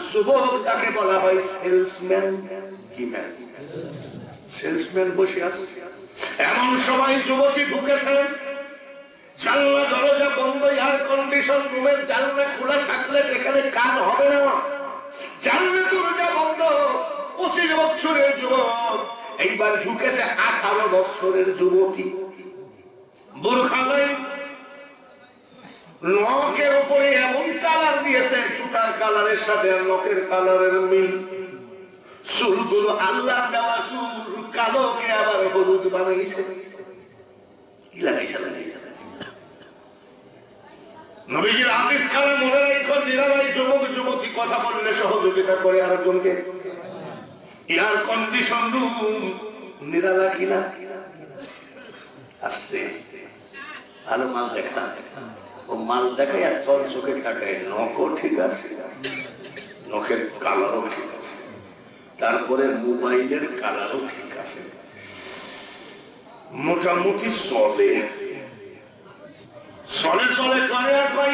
যুবক, তাকে বলা হয় সেলসম্যান। কি ম্যান? সেলসম্যান বসে আছে। এমন সময় যুবতী ঢুকেছেন, জানলা দরজা বন্ধ, এয়ার কন্ডিশন রুমের জানলা খোলা থাকলে সেখানে কাজ হবে না। জানলা দরজা বন্ধ, 25 বছরের যুবক এইবার ঢুকেছে 18 বছরের যুবতী। বোরখা নাই, নখের উপরে এমন কালার দিয়েছে জুতার কালারের সাথে নখের কালারের মিল। চুলগুলো আল্লাহ দেওয়া চুল, কালোকে আবার হলুদ বানাইছে। কি লাগাইছে? নবীজির হাদিস খানা মনে রাখো, নিরালাই যুবক যুবতী কথা বললে সহযোগিতা করে আরেকজনকে। এয়ার কন্ডিশন রুম নিরালা কিনা? আস্তে ভালো মাল দেখা, ও মাল দেখায় আর তোর চোখে তাকায়। নখও ঠিক আছে, নখের কালারও ঠিক আছে, তারপরে মোবাইলের কালারও ঠিক আছে, মোটামুটি চলে চলে চলে চলে। আর ভাই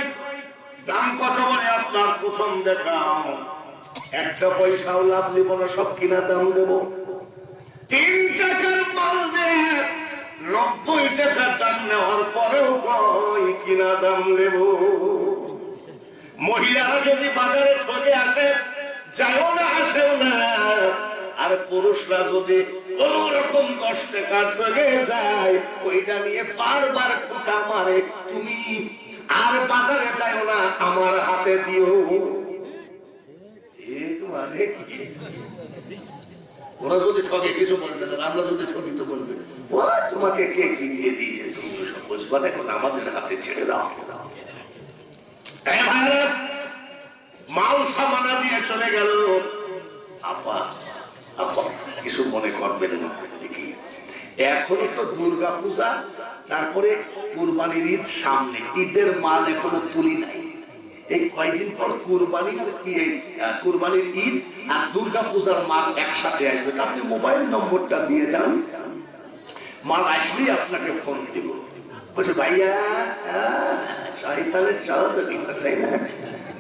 দাম কত বলে আপনার প্রথম দেখা একটা পয়সাও লাভ নেব না, সব কিনা দাম দেবো। 3 টাকার মাল দিয়ে 90 টাকা দাম নেওয়ার পরেও কই কিনা দাম দেব। মহিলারা যদি বাজারে ঠকে আসে, যাও না, আসেও না। আর পুরুষরা যদি কোন রকম 10 টাকা ঠকে যায়, ওইটা নিয়ে বারবার খোঁটা মারে, তুমি আর বাজারে যাও না, আমার হাতে দিও। মানে কি? ওরা যদি ঠকে কিছু বলবে না, আমরা যদি ঠকি তো বলবে তোমাকে কে কি দিয়ে দিয়েছে, তুমি তো সব বুঝবা, এখন আমাদের হাতে ছেড়ে দাও। মাল সামানা দিয়ে চলে গেল। আপা আপা কিছু মনে করবেন না, দেখি এখনো তো দুর্গা পূজা, তারপরে কুরবানির ঈদ সামনে, ঈদের মাল এখনো তুলি নাই। এই কয়েকদিন পর কুরবানির ঈদ আর দুর্গা পূজার মাল একসাথে আসবে। আপনি মোবাইল নম্বরটা দিয়ে যান, মাল আসলেই আপনাকে ফোন দিব। বলছে ভাইয়া শয়তানের সহযোগী, তাই না?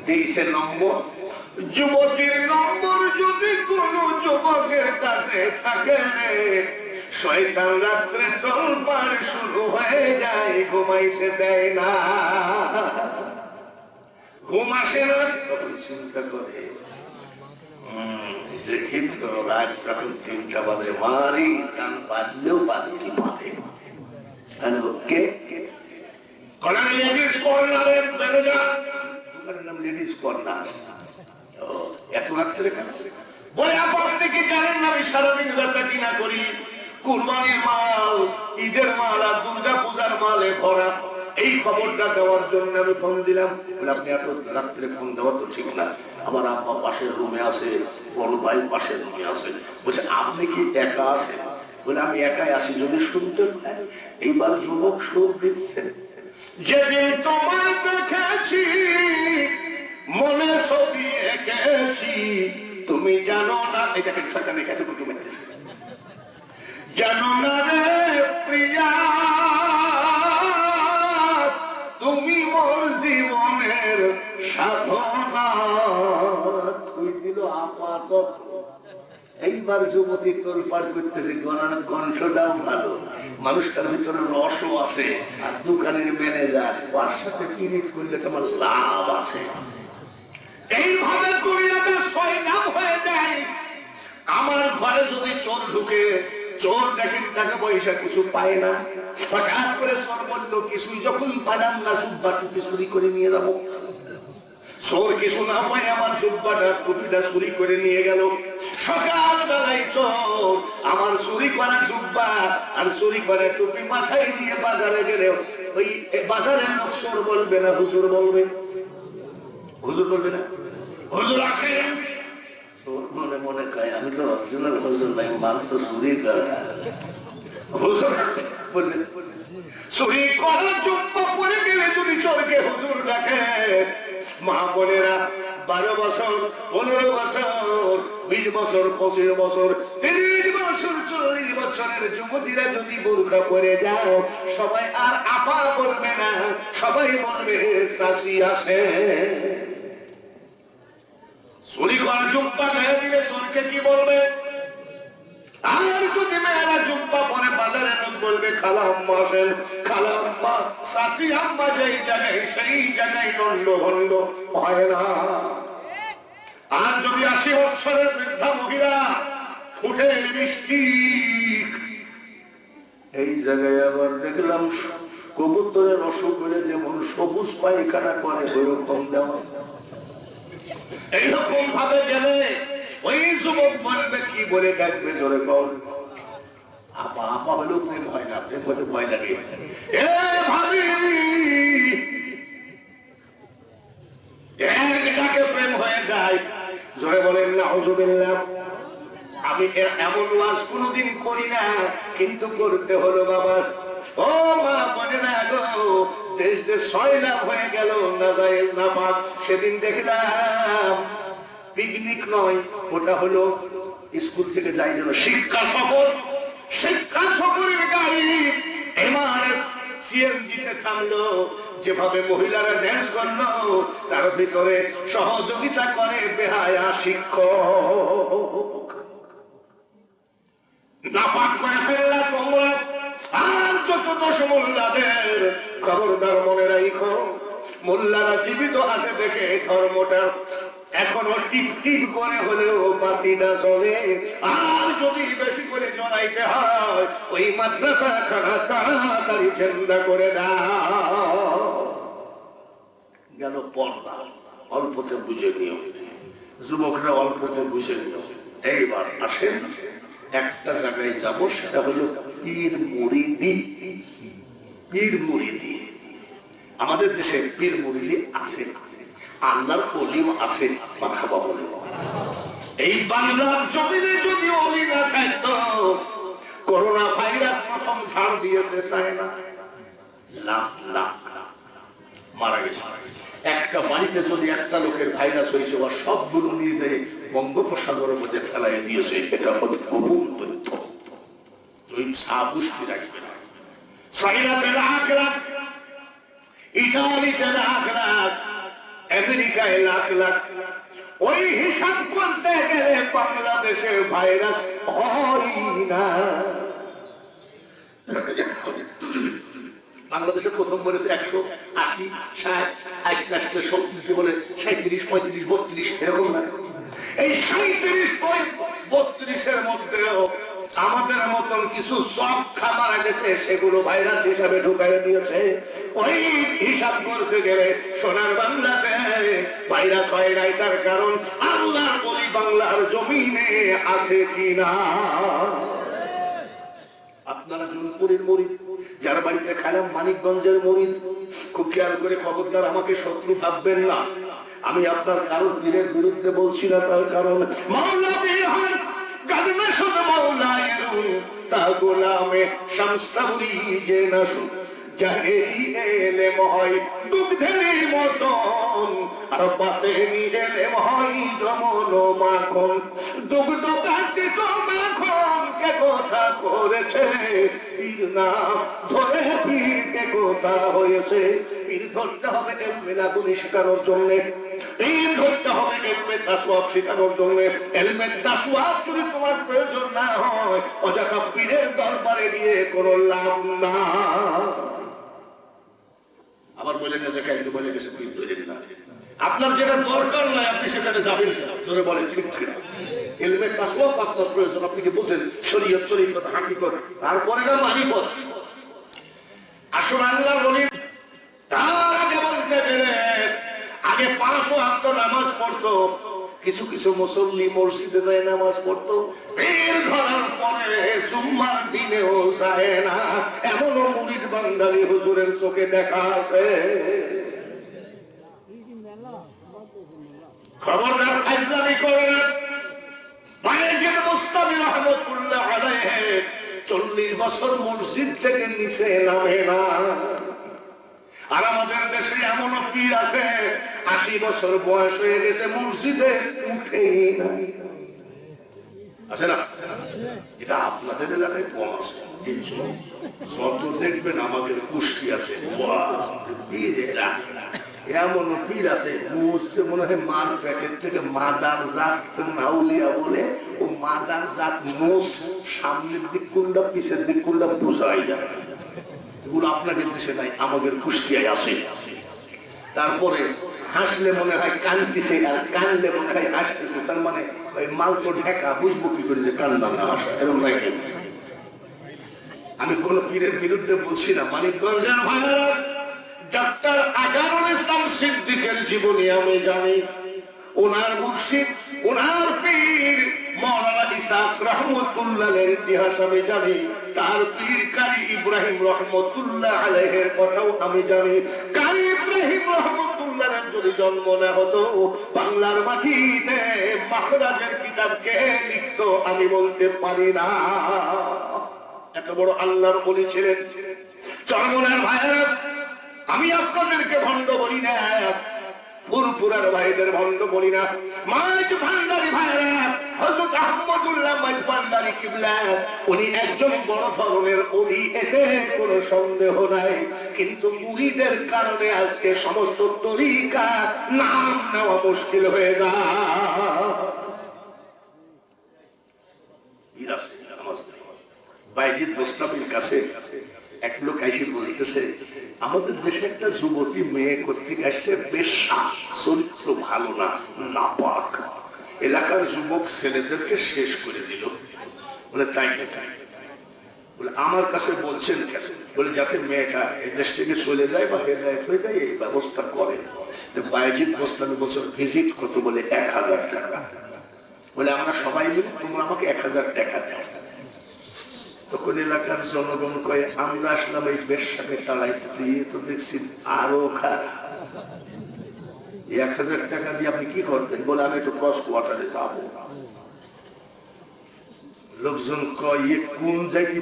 23 নম্বর, যুবতীর নম্বর যদি কোন যুবকের কাছে থাকে, শয়তান রাত্রে তোলপাড় শুরু হয়ে যায়, ঘুমাইতে দেয় না, ঘুম আসে না। তখন চিন্তা করে দেখি তো রাত যখন 3টা বাজে, মারি টান বাজলেও বাজতে পারে। লেডিস কর্নারের ম্যানেজার, নাম লেডিস কর্নার। এত রাত্রে কেন বলে, আপনি কি জানেন না আমি সারাদিন বেচা কিনা করি, কুরবানির মাল, ঈদের মাল আর দুর্গা পূজার মালে ভরা। এই খবরটা দেওয়ার জন্য আমি ফোন দিলাম। আপনি এত রাত্রে ফোন দেওয়া তো ঠিক না, আমার আব্বা পাশের রুমে আছে, বড় ভাই পাশের রুমে আছে। বলছে আপনি কি একা আছেন? বলে আমি একাই আছি, যদি শুনতে পাই। এইবার যুবক সুর দিচ্ছে, যেদিন তোমায় দেখেছি মনে ছবি এঁকেছি, তুমি জানো না, এটাকে সরকারে এতটুকু মেতেছে, জানো না রে প্রিয়া, তুমি মোর জীবনের সাধনা। তুই দিল আপাতত। এইবার যুবতী তোলপাড় করতেছে, গলার কণ্ঠটাও ভালো, মানুষটার ভিতরে রসও আছে, আর দোকানের ম্যানেজার, ওর সাথে কিরিট করলে তোমার লাভ আছে। এইভাবে দুনিয়াতে 6 লাভ হয়ে যায়। আমার ঘরে যদি চোর ঢুকে, চোর দেখেন টাকা পয়সা কিছু পায় না, হঠাৎ করে চোর বললো কিছুই যখন পালাম না, জুব্বা টুপি চুরি করে নিয়ে যাবো। চোর কিছু না পায় আমার জুব্বাটা টুপিটা চুরি করে নিয়ে গেল। সকাল বেলায় চোর আমার চুরি করা জুব্বা আর চুরি করা টুপি মাথায় দিয়ে বাজারে গেলে, ওই বাজারের লোক চোর বলবে না হুজুর বলবে? হুজুর বলবে না, হুজুর আসে। চোর মনে মনে কয় আমি তো অরিজিনাল হুজুর ভাই, মাল তো চুরি করা। হুজুর বলবে, চুরি করা জুব্বা পরে গেলে যদি চোরকে হুজুর দেখে, মা বোনেরা 12 বছর, 15 বছর, 20 বছর, 25 বছর, 30 বছর, 40 বছরের যুবতীরা যদি বোরকা পরে যাও, সবাই আর আপা বলবে না, সবাই বলবে শাশি আসে। চুরি করা জুব্বা গায়ে দিলে চোরকে কি বলবে? আর যদি মেয়েরা জুব্বা পরে বাজারে লোক বলবে খালা আম্মা আসেন, খালা আম্মা, শাশি আম্মা, যেই জায়গায় সেই জায়গায় দণ্ড ভণ্ড হয় না। আর যদি 80 বছরের বৃদ্ধা মহিলা, ফুটে লিপস্টিক, এই জায়গায় আবার দেখলাম কবুতরের অসুখ হলে যেমন সবুজ পায়খানা করে, ওইরকম দেওয়া। এইরকম ভাবে গেলে ওই যুবক বলবে কি বলে ডাকবে, জোরে বল। আপা আপা হলেও প্রেম হয় না, প্রেম হতে ভয় লাগে। এ ভাবি, এক ডাকে প্রেম হয়ে যায়, জোরে বলেন নাউজুবিল্লাহ। আমি এমন ওয়াজ কোনোদিন করি না, কিন্তু করতে হলো বাবা। ও মা বলে না গো, দেশ যে 6 লাভ হয়ে গেল নাজায়েজ নামাজ। সেদিন দেখলাম পিকনিক নয়, ওটা হলো স্কুল থেকে যাই যেন শিক্ষা সফর। শিক্ষা সফরের গাড়ি এমআরএস সিএনজি তে থামলো, যেভাবে মহিলারা ড্যান্স করলো তার ভিতরে সহযোগিতা করে বেহায়া শিক্ষক। নাপাক করে ফেললা তোমরা, আর যত দোষ মোল্লাদের, খবরদার মনে রাখো মোল্লারা জীবিত আছে দেখে ধর্মটা এখনো টিপ টিপ করে হলেও বাতিটা চলে। আর যদি বেশি করে জ্বলাইতে হয় ওই মাদ্রাসা খানা তাড়াতাড়ি ঠান্ডা করে দাও। গেল পর্দা, অল্পতে বুঝে নিও, যুবকরা অল্পতে বুঝে নিও। এইবার আসেন একটা জায়গায় যাব, সেটা হলো পীর মুরিদি। পীর মুরিদি আমাদের দেশে পীর মুরিদি আছে, আল্লাহর ওলিও আছে। মারহাবা বলে এই বাংলার জমিনে যদি ওলি না থাকতো, করোনা ভাইরাস প্রথম ঝাড় দিয়েছে চায়না, লাখ লাখ মারা গেছে। একটা বাড়িতে যদি একটা লোকের ভাইরাস হয়েছে, বা সবগুলো নিজে বঙ্গোপসাগরের মধ্যে ফেলাই দিয়েছে, এটা হলো গোপন তথ্য। তুই সাবুষ্টি রাখবে না। চায়নাতে লাখ লাখ, ইটালিতে লাখ লাখ, আমেরিকায় লাখ লাখ। ওই হিসাব করতে গেলে বাংলাদেশের ভাইরাস হয় না। বাংলাদেশে প্রথম বলেছে 180, 60, 80 সবকিছু বলে 37, 35, 32 এরকম না। এই 37, 32-এর মধ্যেও আমাদের মতন কিছু চক্খা মারা গেছে, সেগুলো ভাইরাস হিসাবে ঢুকাই দিয়েছে। ওই হিসাব করতে গেলে সোনার বাংলাতে ভাইরাস হয় নাই, তার কারণ আল্লাহর ওলি বাংলার জমিনে আছে কিনা। আপনারা জুনপুরের মরিদ, যার বাড়িতে খাইলাম মানিকগঞ্জের মরিদ, খুব খেয়াল করে খবরদার আমাকে শত্রু ভাববেন না। আমি আপনার কারোর পীরের বিরুদ্ধে বলছি না, তার কারণ মাওলা বিহার গাদমে শুধু মাওলায়ের তা গোলামে শামস্তাবলি যে না জাহেরি এলেম হয় দুগ্ধের মতন, আর বাতেনি এলেম হয় জমল মাখন। দুগ্ধ কার্তিক মাখন কে কথা করেছে, পীর নাম ধরে পীর কে কথা হয়েছে। পীর ধরতে হবে এলমে লাদুনি শেখানোর জন্যে, পীর ধরতে হবে এলমে তাসওয়াব শেখানোর জন্যে। এলমে তাসওয়াব যদি তোমার প্রয়োজন না হয়, অযথা পীরের দরবারে গিয়ে কোনো লাভ না। আবার বলেন না যে কাইকে বলে গেছে পীর ধরেন না। আপনার যেটা দরকার নয় আপনি সেখানে যাবেন কেন? জোরে বলেন ঠিক ঠিক। এলমে তাসওয়াব আপনার প্রয়োজন, আপনি কি বুঝেন শরীয়ত, শরীয়ত, হাকিকত, তারপরে না মারিফত। আসলে আল্লাহর ওলি তার আগে বলতে গেলে আগে 5 ওয়াক্ত নামাজ পড়তো। কিছু কিছু মুসল্লি মসজিদে যায় নামাজ পড়তো, পীর ধরার পরে জুম্মার দিনেও যায় না। এমনও মুরিদ বাঙালি হুজুরের চোখে দেখা আছে। খবরদার ফাজলামি করে না। বায়েজিদ মুস্তামি রহমাতুল্লাহ আলাইহি 40 বছর মসজিদ থেকে নিচে নামে না। আর আমাদের দেশে এমন পীর আছে 80 বছর বয়স হয়ে গেছে, মসজিদে উঠেই নাই। আছে না? এটা আপনাদের এলাকায় কম আছে, কিন্তু যত দেখবেন আমাদের কুষ্টিয়াতে পীরেরা এমন পীর আছে, মনে হয় মার প্যাকেট থেকে মাদার জাত নাউলিয়া বলে, ও মাদার জাত মোষ সামনের দিক কোনটা পিছের দিক কোনটা বোঝাই যায়। এগুলো আপনাদের দেশে নাই, আমাদের কুষ্টিয়ায় আছে। তারপরে হাসলে মনে হয় কানতেছে, আর কানলে মনে হয় হাসতেছে। তার মানে ওই মাল তো ঢাকা, বুঝবো কি করে যে কান্দাম না হাসা, এরকম নাই। আমি কোন পীরের বিরুদ্ধে বলছি না। মানিকগঞ্জের ভাইরা ডাক্তার আজহারুল ইসলাম সিদ্দিকের জীবনী আমি জানি। ওনার মুর্শিদ, ওনার পীর মাওলানা ইসহাক রহমাতুল্লাহের ইতিহাস আমি জানি। তার পীর কারি ইব্রাহিম রহমাতুল্লাহ আলাইহির কথাও আমি জানি। কারি ইব্রাহিম রহমাতুল্লাহের যদি জন্ম না হতো, বাংলার মাটিতে মাখরাজের কিতাব কে লিখতো আমি বলতে পারি না। এত বড় আল্লাহর ওলি ছিলেন। চরমনের ভাইয়েরা, আমি আপনাদেরকে ভণ্ড বলি না, ফুরফুরার ভাইদের ভণ্ড বলি না। মাঝ ভান্ডারি ভাইরা হযরত আহমদুল্লাহ মাঝ ভান্ডারি কিবলা, উনি একজন বড় ধরনের ওলি, এতে কোনো সন্দেহ নাই। কিন্তু মুরিদের কারণে আজকে সমস্ত তরিকা নাম নেওয়া মুশকিল হয়ে যায়। বাইজিদ বোস্তামির কাছে এক লোক এসে বলতেছে, আমাদের দেশে একটা যুবতী মেয়ে কর্তৃক আসছে, বেশ্যা, চরিত্র ভালো না, নাপাক, এলাকার যুবক ছেলেদেরকে শেষ করে দিল। বলে তাই না? বলে আমার কাছে বলছেন কেন? বলে যাতে মেয়েটা এই দেশ থেকে চলে যায় বা হেদায়েত হয়ে যায়, এই ব্যবস্থা করে। বাইজিদ বোস্তামি বছর ভিজিট করতে বলে 1000 টাকা। বলে আমরা সবাই মিলে, তোমরা আমাকে 1000 টাকা দাও। তখন এলাকার জনগণ কয়ে, আমরা আসলাম এই বেশ্যাকে তাড়াইতে, দিয়ে তো দেখছি আরো খারাপ। 1000 টাকা দিয়ে আপনি কি করবেন? বলে আমি একটু ক্রস কোয়ার্টারে যাবো। লোকজন কয়ে, কোন জায়গায়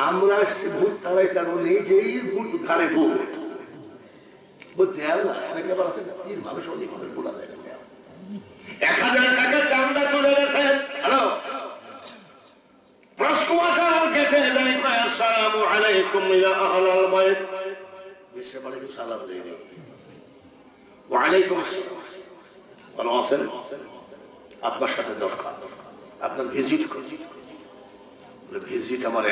আমরা আসছি ভূত তাড়াইতে, আর নিজেই ভূত ঘাড়ে ভূত বলতে 1000 টাকা চান্দা তুলে গেছে। হ্যালো, আপনার সাথে দরকার, আপনার ভিজিট ভিজিট আমার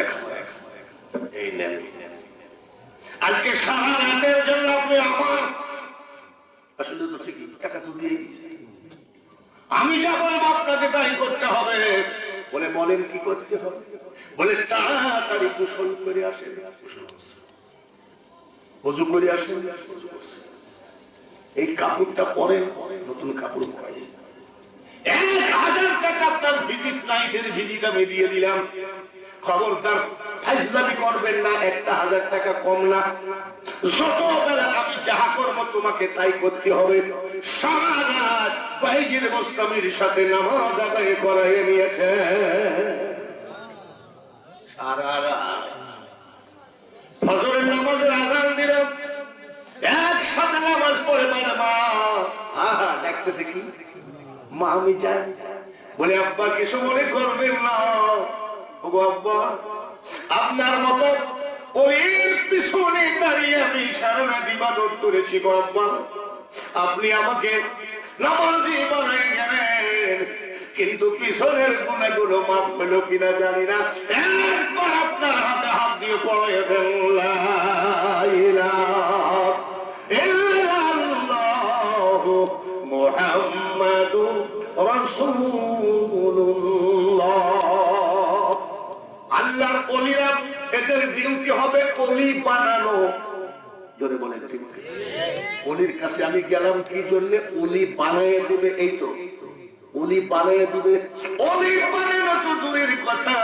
এই নেন, আজকে সারা রাতের জন্য আপনি আমার, আসলে তো ঠিকই টাকা তো দিয়েই দিয়েছে, আমি যা বলবো আপনাকে তাই করতে হবে। বলে বলেন কি করতে হবে? বলে তাড়াতাড়ি গোসল করে আসেন, ওযু করে আসেন, এই কাপড়টা পরে নতুন কাপড় পরাই। 1000 টাকা আপনার ভিজিট, নাইটের ভিজিট আমি দিয়ে দিলাম। খবরদার ফাজলামি করবেন না, 1000 টাকা কম না। যত বেলা আমি যাহা করবো তোমাকে তাই করতে হবে। সারা রাত বাইজিদ বোস্তামির সাথে নামাজ আদায় করাইয়ে নিয়েছে। সারা রাত ফজরের নামাজের আযান দিল, একসাথে নামাজ পড়ে মানে মা দেখতেছে কি, মা আমি যাই। বলে আব্বা কিছু মনে করবেন না, আব্বা আপনার মতো ওর পিছনে দাঁড়িয়ে আমি সারা রাত ইবাদত করেছি গো আব্বা, আপনি আমাকে নামাজি বানাই গেলেন, কিন্তু পিছনের গুণাগুলো মাফ হলো কিনা জানি না। একবার আপনার হাতে হাত দিয়ে পড়ে মুহাম্মাদুর রাসূলুল্লাহ। আল্লাহর ওলিরা, এদের ডিউটি হবে ওলি বানানো। জোরে বলেন ঠিক? ওলির কাছে আমি গেলাম কি জন্য? ওলি বানিয়ে দিবে। এই তো ওলি বানিয়ে দিবে। ওলি বানানো তো দূরের কথা,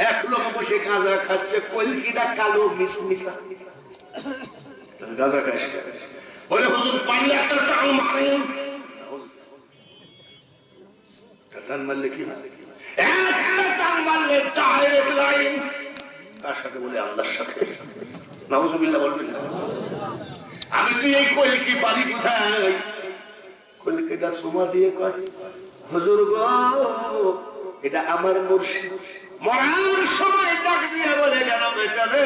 এক লোক বসে গাঁজা খাচ্ছে, কলকিটা কালো মিসমিসা, গাঁজা খাস বলে হুজুর পারলে একটা টান মারেন। টান মারলে কি হয়? একটা টান মারলে ডাইরেক্ট লাইন। কার সাথে? বলে আল্লাহর সাথে। নাউজুবিল্লাহ বলবেন না। আমি তুই এই কলকি বাড়ি কোথায়? কলকিটা সুমা দিয়ে কয়, হুজুর গো এটা আমার মুর্শিদ। মরার সময় ডাক দিয়ে বলে গেল, বেটা রে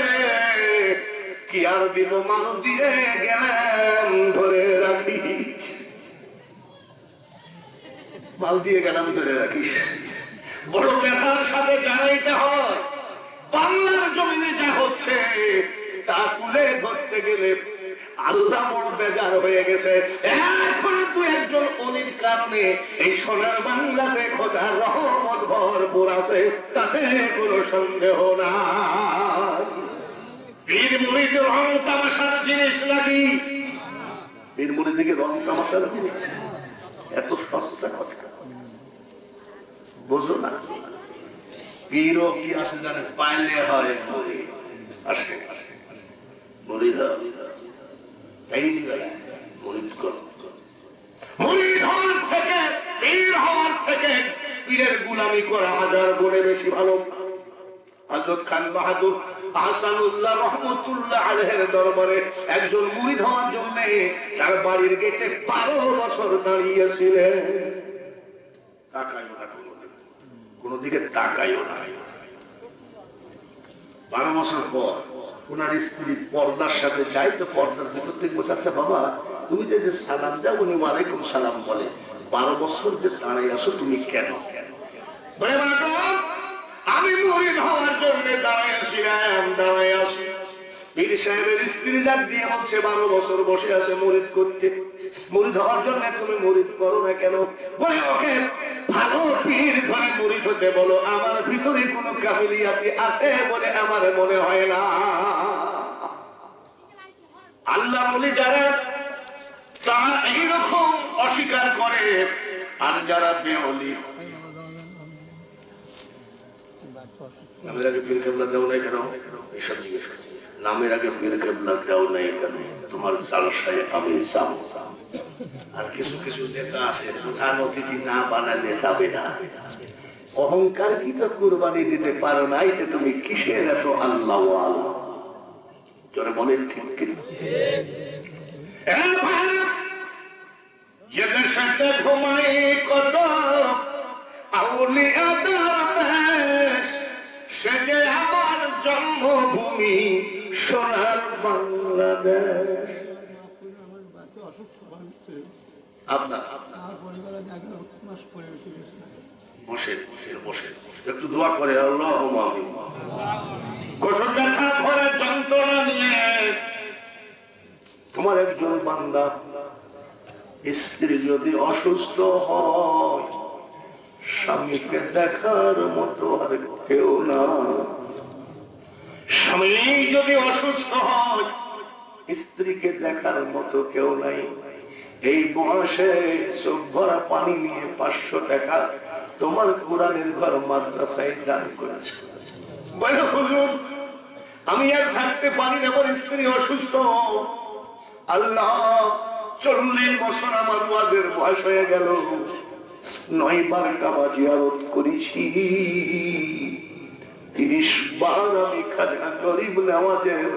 কি আর দিব, মান দিয়ে গেলাম ধরে রাখি, মাল দিয়ে গেলাম ধরে রাখিস। বড় ব্যথার সাথে জানাইতে হয়, বাংলার জমিনে যা হচ্ছে তা তুলে ধরতে গেলে আল্লাহ বড় বেজার হয়ে গেছে। এখন তুই একজন অলির কারণে এই সোনার বাংলাতে খোদার রহমত ভরপুর আছে, তাতে কোনো সন্দেহ নাই। পীর মুরিদ রং তামাশার জিনিস নাকি? পীর মুরিদ থেকে রং তামাশার জিনিস? এত সস্তা কথা বুঝো না। পীরও কি আছে জানেন? পাইলে হয় মুরিদ, আসে মুরিদ হওয়ার থেকে পীর হওয়ার থেকে পীরের গুলামি করা 1000 গুণে বেশি ভালো। হযরত খান বাহাদুর আহসানুল্লাহ রহমতুল্লাহ আলাইহির দরবারে একজন মুরিদ হওয়ার জন্য তার বাড়ির গেটে 12 বছর দাঁড়িয়েছিলেন। কোনো দিকে তাকাইও না। 12 বছর পর ওনার স্ত্রী পর্দার সাথে যায়, তো পর্দার ভিতর থেকে বোঝাচ্ছে, বাবা তুমি যে সালাম দাও, উনি ওয়ালাইকুম সালাম বলে, 12 বছর যে দাঁড়াই আসো তুমি কেন? আমি মুরিদ হওয়ার জন্য দাঁড়াই আসি। পীর সাহেবের স্ত্রী ডাক দিয়ে বলছে, 12 বছর বসে আছে মুরিদ করতে, মুরিদ হওয়ার জন্য তুমি মুরিদ করো না কেন? বলে ওকে ভালো পীর ধরে মুরিদ হতে বলো, আমার ভিতরে কোনো কাবিলিয়াতি আছে বলে আমার মনে হয় না। আল্লাহ বলি যারা তারা এইরকম অস্বীকার করে, আর যারা বেওলি, নামের আগে পীর কেবলা দেও নাই কেন? এসব জিজ্ঞেস করছি, নামের আগে পীর কেবলা দেও নাই কেন? তোমার জালসায় আমি যাবো। আর কিছু কিছু নেতা আছে, প্রধান অতিথি না বানালে যাবে না। অহংকার কি তো কুরবানি দিতে পারো না, এতে তুমি কিসের এত আল্লাহ আল্লাহ? যারা বলেন ঠিক কিনা? সাথে ঘুমাই কত আউলিয়াদের দেশ, সে যে আমার জন্মভূমি সোনার বাংলাদেশ। আপনার বসে বসে একটু দোয়া করে, আল্লাহুম্মা আমিন। কঠোর ব্যথা ভরা যন্ত্রণা নিয়ে তোমার একজন বান্দা স্ত্রী যদি অসুস্থ হয়, স্বামীকে দেখার মতো আর কেউ না। স্বামী যদি অসুস্থ হয়, স্ত্রীকে দেখার মতো কেউ নাই। এই বয়সে চোখ ভরা পানি নিয়ে 500 টাকা তোমার কোরআনের ঘর মাদ্রাসায় দান করেছে। হুজুর আমি আর থাকতে পারি না, আমার স্ত্রী অসুস্থ। আল্লাহ 40 বছর আমার ওয়াজের বয়স হয়ে গেল, 9 বার কাবা জিয়ারত করেছি, 30 বার আমি খাজা গরিব নওয়াজের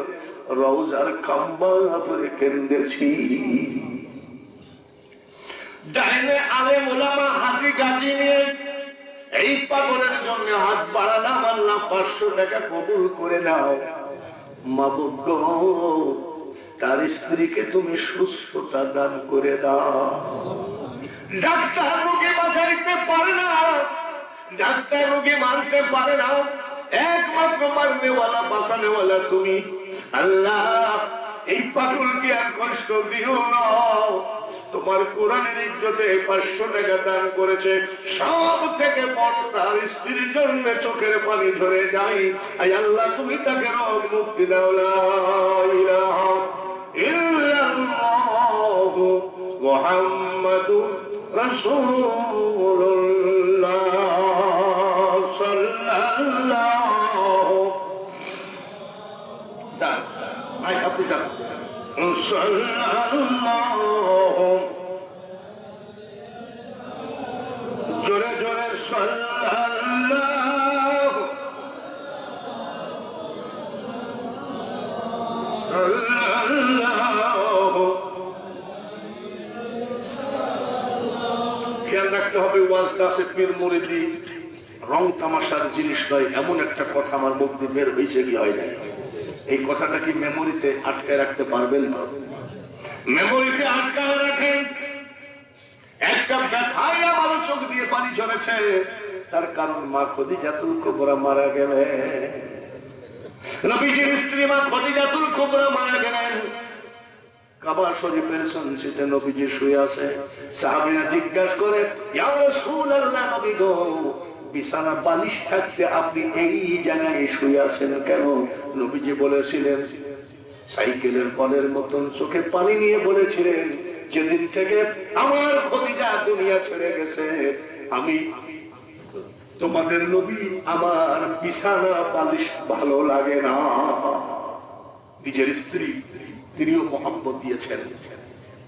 রওজার খাম্বা ধরে কেন্দ্রেছি। ডাইনে আলেম ওলামা হাজি গাজি নিয়ে এই পাগলের জন্য হাত বাড়ালাম, আল্লাহ 500 টাকা কবুল করে নাও। মাবুদ গো, তার স্ত্রীকে তুমি সুস্থতা দান করে দাও। ডাক্তার রোগী বাঁচাইতে পারে না, ডাক্তার রোগী মানতে পারে না, একমাত্র মারনেওয়ালা বাঁচানেওয়ালা তুমি। আল্লাহ এই পাগলকে আর কষ্ট দিও না। তোমার কোরআনের ইজ্জতে 500 টাকা দান করেছে, সব থেকে বড় তার স্ত্রীর জন্য চোখের পানি ধরে যাই। আয় আল্লাহ তুমি তাকে রোগ মুক্তি দাও। লা ইলাহা ইল্লাল্লাহু মুহাম্মাদুর রাসূলুল্লাহ সাল্লাল্লাহু আপনি জোরে জোরে সাল্লাল্লাহু সাল্লাল্লাহু। খেয়াল রাখতে হবে, ওয়াজ কাছে পীর মুরিদি রং তামাশার জিনিস নয়। এমন একটা কথা আমার মুখ দিয়ে বের হয়েছে কি হয় না, এই কথাটা কি মেমোরিতে আটকায় রাখতে পারবেন না? মেমোরিতে আটকায় রাখেন। একটা ব্যথায় আমার চোখ দিয়ে পানি ঝরেছে, তার কারণ মা খদিজাতুল কুবরা মারা গেলেন। নবীজির স্ত্রী মা খদিজাতুল কুবরা মারা গেলেন। কাবা শরীফের সঞ্চিতে নবীজি শুয়ে আছে। সাহাবীরা জিজ্ঞাসা করে, ইয়া রাসূলুল্লাহ, নবী গো, বিছানা বালিশ থাকছে, আপনি এই জায়গায় শুয়ে আছেন কেন? নবীজি বলেছিলেন, সাইকেলের বলের মতন চোখে পানি নিয়ে বলেছিলেন, যেদিন থেকে আমার খদিজা দুনিয়া ছেড়ে গেছে, আমি তোমাদের নবী আমার বিছানা বালিশ ভালো লাগে না। নিজের স্ত্রী তিনিও মহব্বত দিয়েছেন।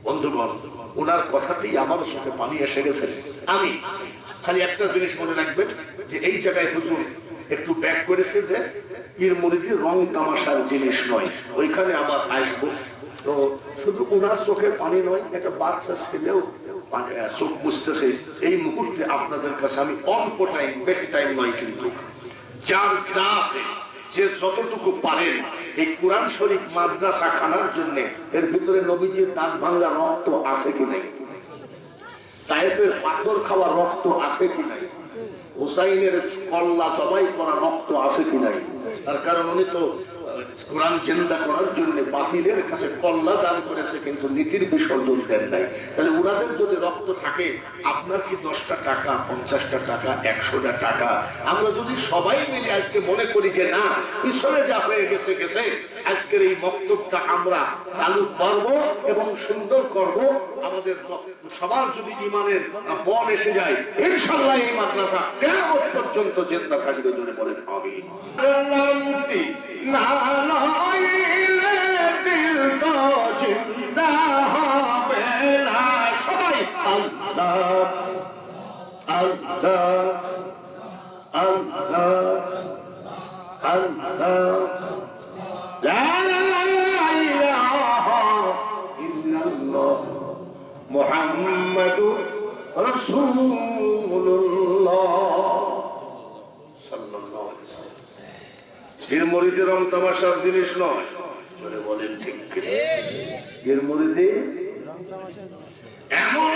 বন্ধুগণ, ওনার কথাতেই আমার চোখে পানি এসে গেছে। আমি খালি একটা জিনিস মনে রাখবেন, যে এই জায়গায় হুজুর একটু ব্যাক করেছে যে পীর মুরিদি রং তামাশার জিনিস নয়, ওইখানে আবার আসবো। তো শুধু ওনার চোখে পানি নয়, একটা বাচ্চা ছেলেও চোখ বুঝতেছে। এই মুহূর্তে আপনাদের কাছে আমি অল্প টাইম, বেশি টাইম নয়, কিন্তু যার যা আছে, যে যতটুকু পারেন, এই কোরআন শরীফ মাদ্রাসা খানার জন্য এর ভিতরে নবীজির দাঁত ভাঙা রক্ত আছে কি নাই, তায়েফের পাথর খাওয়া রক্ত আছে কি নাই, হুসাইনের কল্লা জবাই করা রক্ত আছে কি নাই। তার কারণ উনি তো কোরআন জিন্দা করার জন্য বাতিলের কাছে কল্লা দান করেছে, কিন্তু নীতির বিসর্জন দেন নাই। তাহলে ওনাদের যদি রক্ত থাকে, আপনার কি 10টা টাকা, 50টা টাকা, 100টা টাকা, আমরা যদি সবাই মিলে আজকে মনে করি যে না, পিছনে যা হয়ে গেছে গেছে, আজকের এই বক্তব্যটা আমরা চালু করব এবং সুন্দর করব, আমাদের সবার যদি ইমানের বল এসে যায়, ইনশাআল্লাহ এই মাদ্রাসা কিয়ামত পর্যন্ত জিন্দা থাকবে। জোরে বলেন আমিন। না লইলে দিল তো জিন্দা হবে না। সবাই আল্লাহ আল্লাহ আল্লাহ আল্লাহ, লা ইলাহা ইল্লাল্লাহ মুহাম্মাদুর রাসূলুল্লাহ সাল্লাল্লাহু আলাইহি ওয়াসাল্লাম। এর মুরিদে রং তামাশার জিনিস নয়। বলে বলেন ঠিক কি? এর মুরিদে এমন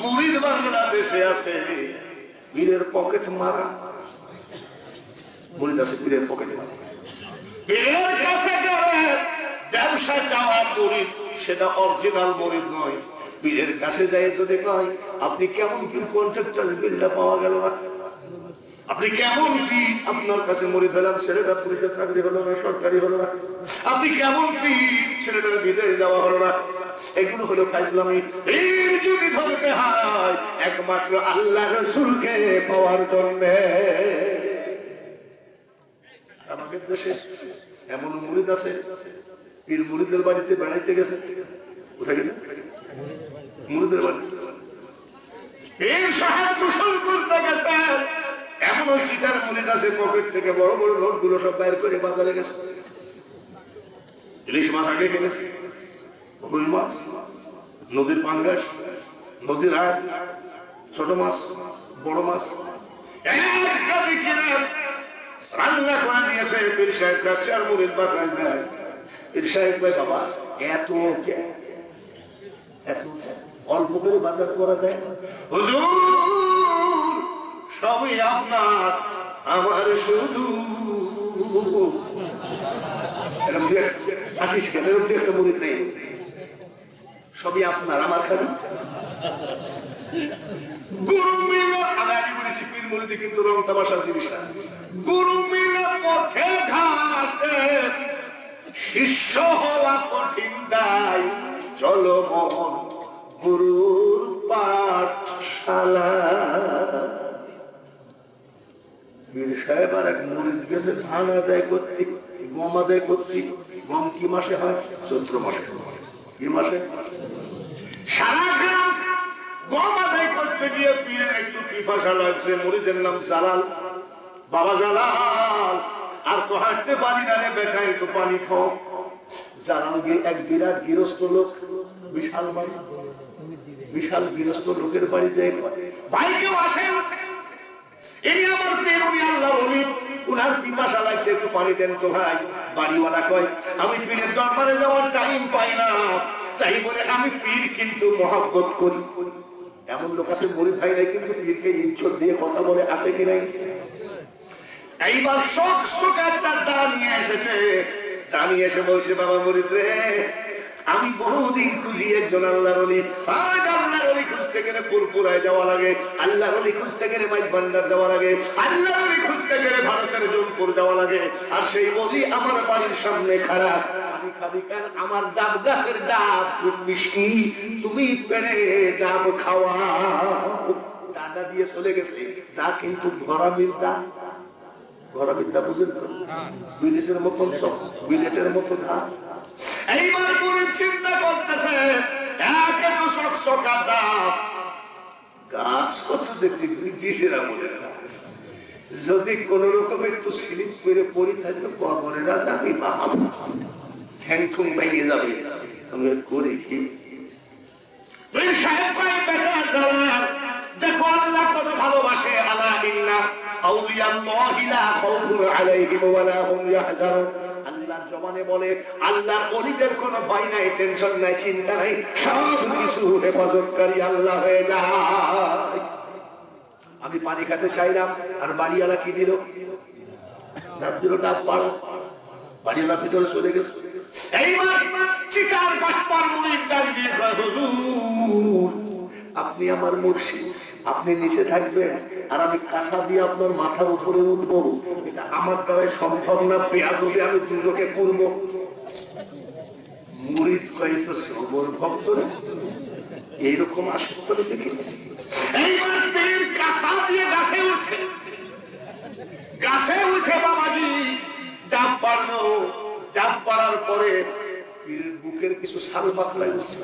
মুরিদ বাংলাদেশে আছে, পীরের পকেট মারা মুরিদ আছে, পীরের পকেট মারা। পীরের কাছে গেলে ব্যবসা চাওয়া মুরিদ, সেটা অরিজিনাল মুরিদ নয়। পীরের কাছে যায় যদি কয় আপনি কেমন কি কন্ট্রাক্টর বিলটা পাওয়া গেল না, আপনি কেমন কি, আপনার কাছে মুরিদ হলাম, ছেলেটা পুলিশের চাকরি হলো না, সরকারি হলো না, আপনি কেমন কি, ছেলেটার বিদেশ যাওয়া হলো না, এগুলো হলো ফাজলামি। এই যদি ধরতে হয় একমাত্র আল্লাহ রাসূলকে পাওয়ার জন্য। আমাদের দেশে এমন মুরিদ আছে, পীর মুরিদের বাড়িতে বেড়াইতে গেছে, কোথায় গেছে? মুরিদের বাড়ি। এই সাহায্য গোসল করতে গেছে, এমনও সিটার মুরিদ আছে, পকেট থেকে বড় বড় নোট গুলো সব বাইর করে বাজারে গেছে। ইলিশ মাছ আগে কিনেছে, রুই মাছ, নদীর পাঙ্গাস, নদীর হাট, ছোট মাছ, বড় মাছ রান্না করে দিয়েছে। পীর সাহেব কাছে আর মুরিদ বাতায় দেয়। পীর সাহেব ভাই বাবা এত এত অল্প করে বাজার করা যায়? হুজুর সবই আপনার, আমার শুধু আসিস কেন, একটা মুরিদ নেই, সবই আপনার, আমার খালি গুরু মিলে। আমি আগে বলেছি পীর মুরিদে কিন্তু রং তামাশার জিনিস না। গুরু মিলে পথে ঘাটে শিষ্য হওয়া কঠিন দায়, চলো মন গুরুর পাঠশালা। পীর সাহেব আর এক মুরিদ গেছে ধান আদায় করতে, গম আদায় করতে। গম কি মাসে হয়? চৈত্র মাসে। কি মাসে? সারা গ্রাম গম আদায় করতে গিয়ে পীরের একটু পিপাসা লাগছে। মুরিদের নাম জালাল। বাবা জালাল আর তো হাঁটতে পারি না রে বেটা, একটু পানি খাও। জালাল গিয়ে এক বিরাট গৃহস্থ লোক, বিশাল বাড়ি, বিশাল গৃহস্থ লোকের বাড়ি যায়। ভাই কেউ আসেন, এই আমার পীর, উনি আল্লাহ বলি, উনার পিপাসা লাগছে, একটু পানি দেন তো ভাই। বাড়িওয়ালা কয় আমি পীরের দরবারে যাওয়ার টাইম পাই না, তাই বলে আমি পীর কিন্তু মহব্বত করি। এমন লোক আছে মুরিদ হয় নাই কিন্তু পীরকে ইজ্জত দিয়ে কথা বলে, আছে কি নাই? এইবার শোক শোক একটা দাঁড়িয়ে এসেছে, দাঁড়িয়ে এসে বলছে বাবা মুরিদ রে, আমি বহুদিন খুঁজি একজন আল্লাহর ওলি। আজ আল্লাহর ওলি খুঁজতে গেলে ফুরফুরায় যাওয়া লাগে, আল্লাহর ওলি খুঁজতে গেলে মাইজ ভান্ডার যাওয়া লাগে, আল্লাহর ওলি খুঁজতে গেলে ভারতের জোনপুর যাওয়া লাগে। আর সেই ওলি আমার বাড়ির সামনে খারাপ, আমি খাবি কেন? আমার ডাব গাছের ডাব খুব মিষ্টি, তুমি পেরে ডাব খাওয়া। দাদা দিয়ে চলে গেছে, তা কিন্তু ঘরামির দাম। ঘরামির দাম বুঝেন তো? বিলেটের মতন সব, বিলেটের মতন দাম। এইবার করে চিন্তা করতেছে, এত শকশকা দাম, গাছ কত দেখছি ব্রিটিশের আমলের গাছ, যদি কোন রকম একটু স্লিপ করে পড়ি থাকে কবরেরা যাবে, ঠ্যাং ঠুং ভেঙে যাবে। আমি করে কি তুই সাহেব ভাই বেটা যারা দেখো আল্লাহ কত ভালোবাসে। আলা ইন্না আউলিয়াল্লাহি লা খাউফুন আলাইহিম ওয়া লা হুম ইয়াহজানুন। আল্লাহর জবানে বলে আল্লাহর ওলিদের কোনো ভয় নাই, টেনশন নাই, চিন্তা নাই, সব কিছু হেফাজতকারী আল্লাহ হয়ে যায়। আমি পানি খেতে চাইলাম আর বাড়িওয়ালা কি দিল? ডাব দিল, ডাব পাড়ো। বাড়িওয়ালা ভিতরে চলে গেছে। এইবার চিটার বাটপার মুরিদ দাঁড়িয়ে কয়, হুজুর আপনি আমার মুর্শিদ, আপনি নিচে থাকবেন আর আমি কাঁসা দিয়ে আপনার মাথার উপরে উঠবো, এটা আমার দ্বারাই সম্ভব না, বেয়াদবি আমি দুজকে করবো। মুরিদ কয় তো সবর ভক্ত এইরকম আশা করে দেখি। এইবার পীর কাঁসা দিয়ে গাছে উঠছে, গাছে উঠে বাবাজি ডাব পাড়লো। ডাব পাড়ার পরে পীরের বুকের কিছু শাল পাতলাই উঠছে,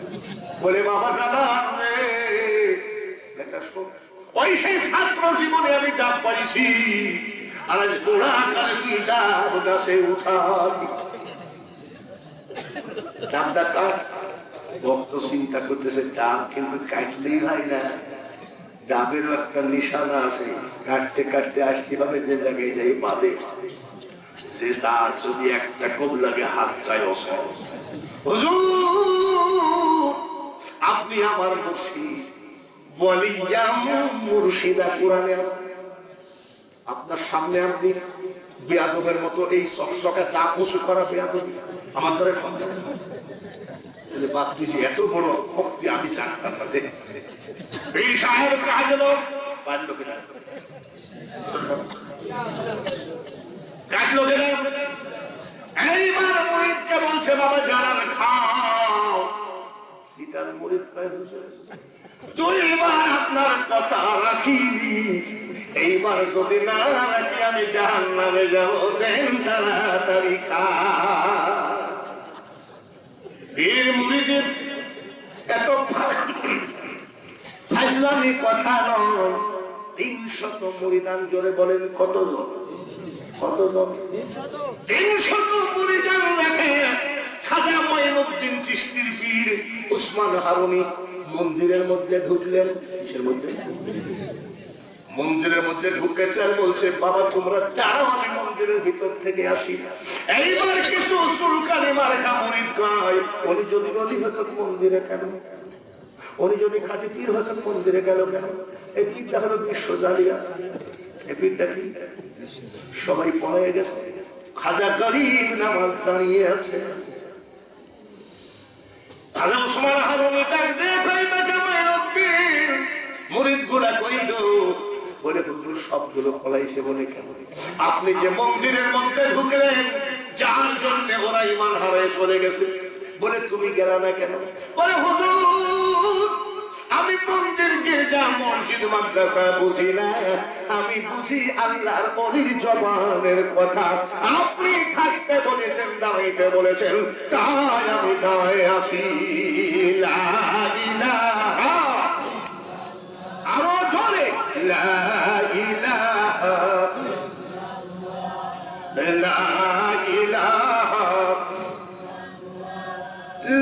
বলে বাবা জানান রে এটা শোন, ওই সেই ছাত্র জীবনে আমি ডাব পাইছি আর আজ গোড়া কালে তুই ডাব গাছে উঠাবি। ডাবটা কাট। ভক্ত চিন্তা করতেছে ডাব কিন্তু কাটলেই হয় না, ডাবেরও একটা নিশানা আছে, কাটতে কাটতে আসতে হবে যে জায়গায় যাই বাঁধে, সে তার যদি একটা কোপ লাগে হাতটাই অসহজ। হুজুর আপনি আমার মুর্শিদ, ওয়ালিয়া মুর্শিদা কোরআনে আছে। আপনার সামনে আপনি বেয়াদবের মতো এই চকচকে দাঁত উঁচু করা বেয়াদবি আমার ধরে সম্ভব? বাপ তুই যে এত বড় ভক্তি আমি জানতাম না। দেখ এই সাহেব কাজ হলো বাড়ির লোকেরা কাটলো কেন? এইবার মুরিদকে বলছে বাবা জানান খাও। সিটার মুরিদ তুই এবার আপনার কথা রাখি, এইবার যদি না রাখি আমি জাহান্নামে যাবো, দেন তাড়াতাড়ি খা। পীর মুরিদের এত ফাজলামি কথা নয়। ৩০০ মুরিদান জোরে বলেন কতজন? কতজন? ৩০০ মুরিদান লেখে খাজা মঈনুদ্দিন চিশতির পীর উসমান হারুনি মন্দিরের মধ্যে ঢুকলেন। কিসের মধ্যে? মন্দিরের মধ্যে ঢুকেছে আর বলছে বাবা তোমরা দাঁড়াও আমি মন্দিরের ভিতর থেকে আসি। এইবার কিছু সুলকানি মার্কা মুরিদ কয় উনি যদি অলি হতো মন্দিরে কেন? উনি যদি খাঁটি পীর হতেন মন্দিরে গেল কেন? এই পীরটা হলো বিশ্ব জালিয়া। এই পীরটা কি? সবাই পড়ে গেছে, খাজা গরিব নামাজ দাঁড়িয়ে আছে। খাজা উসমান হারুনি তার দেখাই বেটা মঈনুদ্দিন মুরিদ গুলা কইল বলে হুজুর সবগুলো পলাইছে বলে কেন? আপনি যে মন্দিরের মধ্যে ঢুকলেন যার জন্য ওরা ঈমান হারায় চলে গেছে, বলে তুমি গেলা না কেন? বলে হুজুর আমি মন্দির গির্জা মসজিদ মাদ্রাসা বুঝি না, আমি বুঝি আল্লাহর ওলির জবানের কথা। আপনি থাকতে বলেছেন, দাঁড়াইতে বলেছেন, তাই আমি দাঁড়িয়ে আসি। লা ইলাহা, আরো জোরে লা ইলাহা, লা ইলাহা,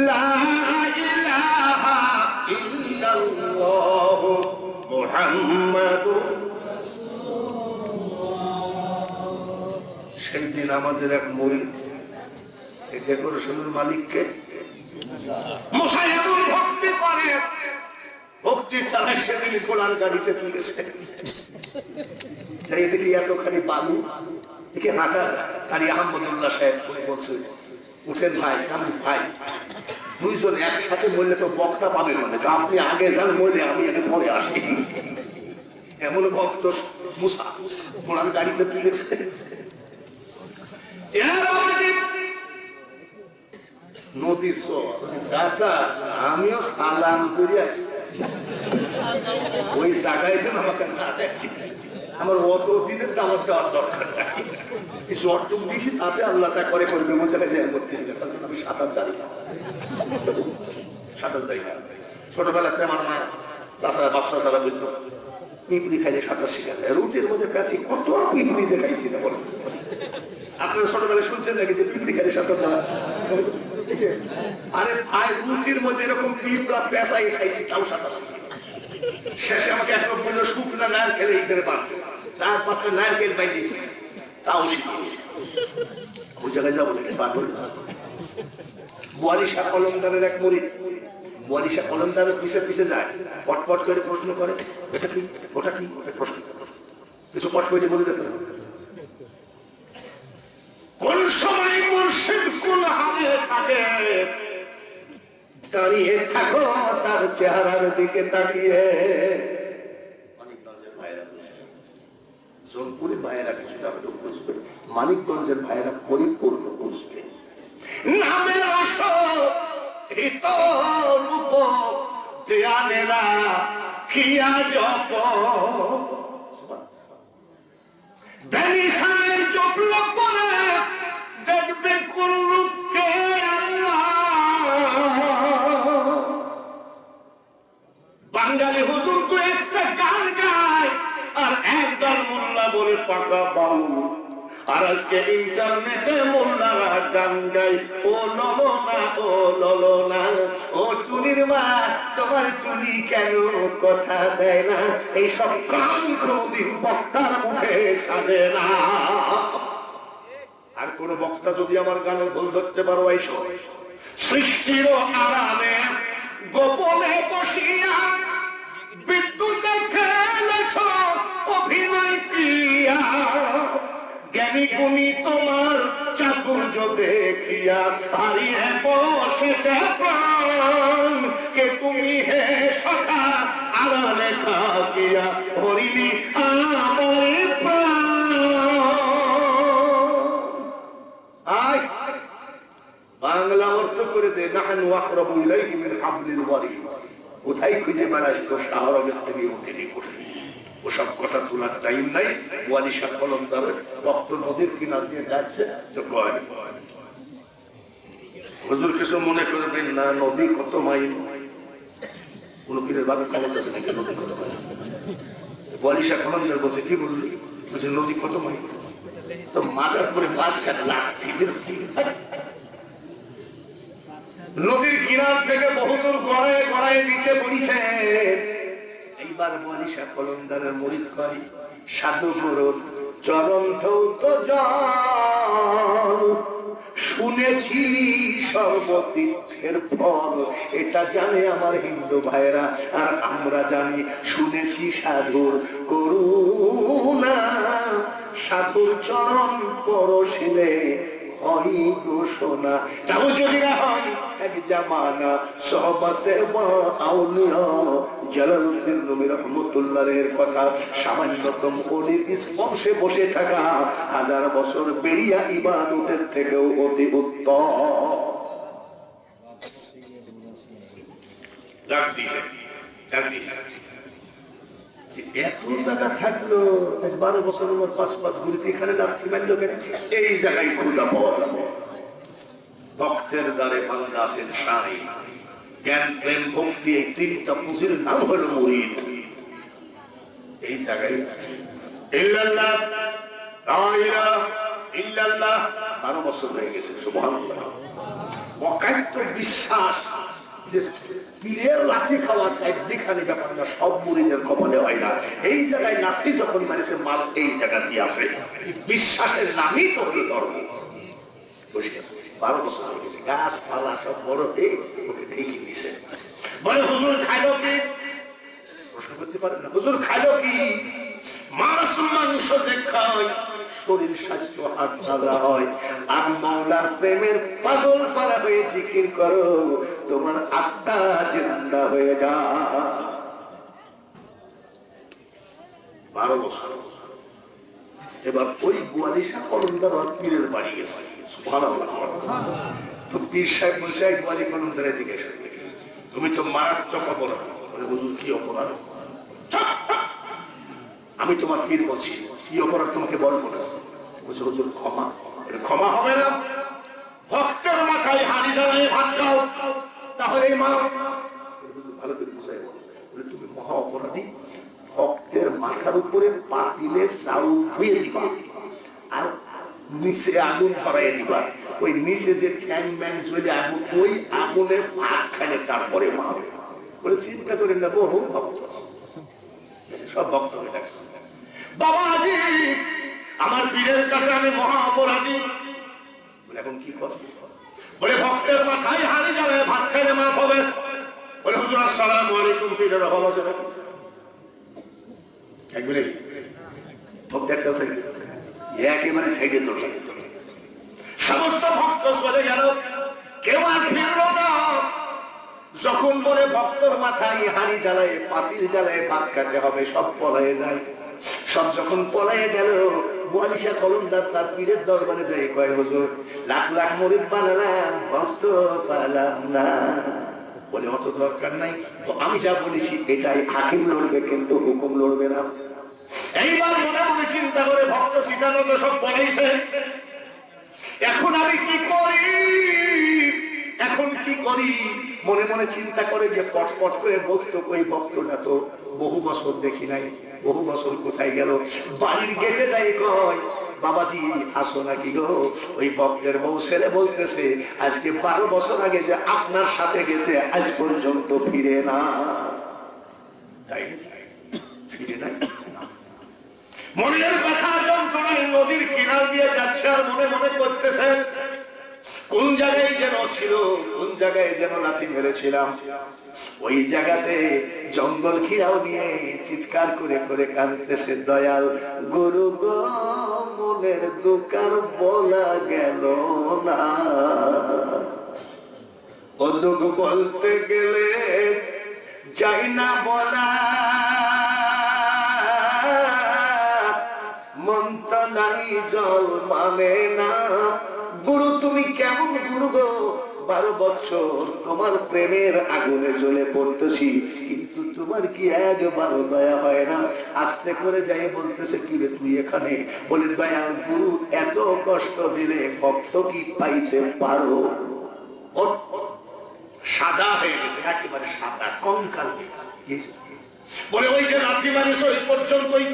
লা ইলাহা ইল্লাল্লাহু মুহাম্মাদুর রাসূলুল্লাহ। সেদিন আমাদের এক মুরিদ এই ডেকোরেশনের মালিককে মুসা এমন ভক্তি করে, ভক্তির ঠালায় সেদিন ঘোড়ার গাড়িতে তুলেছে। যাই দেখি এতখানি বালু একে হাঁটা কারি আহমদুল্লাহ সাহেব বলছে উঠেন ভাই। আমি ভাই দুইজন একসাথে মরলে তো বক্তা পাবেন, মানে আপনি আগে যান মরলে আমি এখানে পরে আসি। এমন ভক্ত মুসা ঘোড়ার গাড়িতে তুলেছে। নদীর আমিও সালাম করে ওই জায়গায় আমাকে না দেখি, আমার অত দিনের দাবার দেওয়ার দরকার নাই। কিছু অর্থ দিয়েছি তাতে আল্লাহ তা করে করবে। আমার জায়গায় করতেছি না, আমি সাঁতার জানি না, সাঁতার জানি না। ছোটবেলাতে আমার মা চাষা বাচ্চা ছাড়া বলতো পিঁপড়ি খাইলে সাঁতার শিখা যায়। রুটির মধ্যে প্যাঁচি কত পিঁপড়ি দেখাইছি না বলো। আপনারা ছোটবেলায় শুনছেন নাকি যে পিঁপড়ি খাইলে সাঁতার জানা? আরে ভাই রুটির মধ্যে এরকম পিঁপড়া পেঁচাই খাইছি তাও সাথে শেষে আমাকে এখন বললো শুকনা নারকেল এইখানে বাঁধতো 4-5টা নারকেল বাইদিয়েছি তাও শিখে ওই জায়গায় যাবো পাগল বুয়ারিশা কলমদারের এক মরিদ বুয়ারিশা কলমদারের পিছে পিছে যায় পটপট করে প্রশ্ন করে এটা কি ওটা কি প্রশ্ন কিছু পট করে বলে গেছে কোন সময় মুর্শিদ কোন হালে থাকে দাঁড়িয়ে থাকো তার চেহারার দিকে তাকিয়ে জোনপুরের ভাইয়েরা কিছুটা হলেও বুঝবে মানিকগঞ্জের ভাইয়েরা পরিপূর্ণ বুঝবে নামের অসহিত রূপ দেয়ালেরা খিয়া জপ বেনিশানে জপল পরে দেখবে কোন রূপকে বাঙালি হুজুর তো একটা গান গায় আর একদল মোল্লা বলে পাকা বাউল আর আজকে ইন্টারনেটে মোল্লারা গান গায় ও ললনা ও ললনা ও টুনির মা তোমার টুনি কেন কথা দেয় না এইসব গান কোনদিন বক্তার মুখে সাজে না আর কোন বক্তা যদি আমার গানের ভুল ধরতে পারো এইসব সৃষ্টির আরামে গোপনে বসিয়া বিদ্যুতে খেলেছ অভিনয় ক্রিয়া জ্ঞানী গুণী তোমার চাতুর্য দেখিয়া হারিয়ে বসেছে প্রাণ কে তুমি হে সখা আড়ালে থাকিয়া হরিণী আমার প্রাণ বাংলা অর্থ করে দে নাহানু আকরাবু ইলাইহি মিন হাবলিল ওয়ারিদ কোথায় খুঁজে বেড়াস তো শাহরগের থেকে উঠেনি কোঠে ওসব কথা তোলার টাইম নাই ওয়ালিশা কলমদার রক্ত নদীর কিনার দিয়ে যাচ্ছে তো কয় হুজুর কিছু মনে করবেন না নদী কত মাইল কোন পীরের ভাবে খবর আছে নাকি নদী কত মাইল ওয়ালিশা কলমদার বলছে কি বললি বলছে নদী কত মাইল তো মাজার করে বাদশাহ লাঠি বিরক্তি নদীর কিনার থেকে বহুদূর গড়ায় গড়ায় নিচে বলিছে এইবার ওয়ালিশা কলমদারের মুরিদ কয় সাধু গুরুর চরণ ধৌত জল শুনেছি সর্বতীর্থের ফল এটা জানে আমার হিন্দু ভাইরা আর আমরা জানি শুনেছি সাধুর করুণা সাধুর চরণ পরশিলে হয় ঘোষণা তাও যদি না হয় এক জামানা সহবতে আউলিয়া জালালউদ্দিন রুমি রহমাতুল্লাহের কথা সামান্যতম অলির স্পর্শে বসে থাকা 1000 বছর বেরিয়া ইবাদতের থেকেও অতি উত্তম এত জায়গা থাকলো 12 বছর 5 ঘুরতে এখানে লাঠি মারলো কেন এই জায়গায় খুঁজা পাওয়া যাবে ভক্তের দ্বারে বান্দাসের সাই জ্ঞান প্রেম ভক্তি এই 3টা পুঁজির নাম হলো মুরিদ এই জায়গায় ইল্লাল্লাহ লা ইলাহা ইল্লাল্লাহ 12 বছর হয়ে গেছে সুবহানাল্লাহ অকাট্য বিশ্বাস যে পীরের লাঠি খাওয়া সাইড দেখানে ব্যাপারটা সব মুরিদের কপালে হয় না এই জায়গায় লাঠি যখন মারেছে মাল এই জায়গা দিয়ে আসে বিশ্বাসের নামই তো হলো ধর্ম বসে আছে 12 বছর হয়ে গেছে গাছপালা সব বড় হয়ে ওকে ঢেকে দিছে বলে হুজুর খাইলো কি প্রশ্ন করতে পারেন না হুজুর খাইলো কি মাছ মাংস দেখায় শরীর স্বাস্থ্য হাত ভালো হয় আর মাওলার প্রেমের পাগল পারা হয়ে জিকির করো তোমার আত্মা জিন্দা হয়ে যায় 12 বছর এবার ওই ওয়ালিশা কলমদার পীরের বাড়ি গেছে সুবহানাল্লাহ তো পীর সাহেব বলছে এই ওয়ালি কলমদারের দিকে তুমি তো মারাত্মক অপরাধ বলে হুজুর কি অপরাধ আমি তোমার পীর বলছি কি অপরাধ তোমাকে বলবো না বলছে হুজুর ক্ষমা ক্ষমা হবে না ভক্তের মাথায় হাড়ি জ্বালিয়ে ভাত খাও তাহলে মা ভালো করে বুঝাই বলে তুমি মহা অপরাধী ভক্তের মাথার উপরে পাতিলে চাউল ধুয়ে দিবা আর নিচে আগুন ধরাইয়া দিবা ওই নিচে যে ঠ্যাং ম্যাং চলে আগুন, ওই আগুনের ভাত খাইলে তারপরে মা বলে চিন্তা করেন না, বহু ভক্ত সব ভক্ত হয়ে গেছে। বাবাজি আমার পীরের কাছে আমি মহা অপরাধী। এখন কি করব? বলে ভক্তের মাথায় হানি যাবে, ভাত খাইলে মা হবে। বলে হুজুর আসসালামু আলাইকুম, পীরের ভালো আছে নাকি? একবারে ভক্তের কাছে একেবারে ছেড়ে দিল। সমস্ত ভক্ত চলে গেল, কেউ আর ফিরল না। যখন বলে ভক্তর মাথায় হানি জ্বালায়, পাতিল জ্বালায় ভাত খেতে হবে, সব পলায়ে যায়। সব যখন পলায়ে গেল, বলিশা কলমদার তার পীরের দরবারে যাই কয় হুজুর লাখ লাখ মুরিদ বানালাম, ভক্ত পালাম না। বলে অত দরকার নাই, আমি যা বলেছি এটাই, হাকিম লড়বে কিন্তু হুকুম লড়বে না। এইবার মনে মনে চিন্তা করে ভক্ত সিটানো তো সব পলাইছে, এখন আমি কি করি, এখন কি করি? মনে মনে চিন্তা করে যে পটপট করে বলতো, ওই ভক্তটা তো বহু বছর দেখি নাই, বহু বছর কোথায় গেল? বাড়ির গেটে যাই কয় বাবাজি আসো নাকি গো? ওই ভক্তের বউ ছেলে বলতেছে আজকে 12 বছর আগে যে আপনার সাথে গেছে আজ পর্যন্ত ফিরে না। তাই ফিরে নাই, মনের কথা যন্ত্রণায় নদীর কিনার দিয়ে যাচ্ছে আর মনে মনে করতেছে কোন জায়গায় যেন ছিল, কোন জায়গায় যেন লাথি মেরেছিলাম, ওই জায়গাতে জঙ্গল ঘিরাও দিয়ে চিৎকার করে করে কাঁদতেছে দয়াল গুরু গো, মনের দোকান বলা গেল না। ও দুঃখ বলতে গেলে যাই না বলা, মন তলাই জল মানে না। গুরু তুমি কেমন গুরু গো, 12 বছর তোমার প্রেমের আগুনে জ্বলে পড়তেছি, কিন্তু তোমার কি একবার দয়া হয় না? আস্তে করে যাই বলতেছে কি রে তুই এখানে? বলে দয়া গুরু এত কষ্ট দিলে ভক্ত কি পাইতে পারো? সাদা হয়ে গেছে, একেবারে সাদা কঙ্কাল হয়ে গেছে। বলে ওই যে লাঠি মানুষ ওই পর্যন্তই,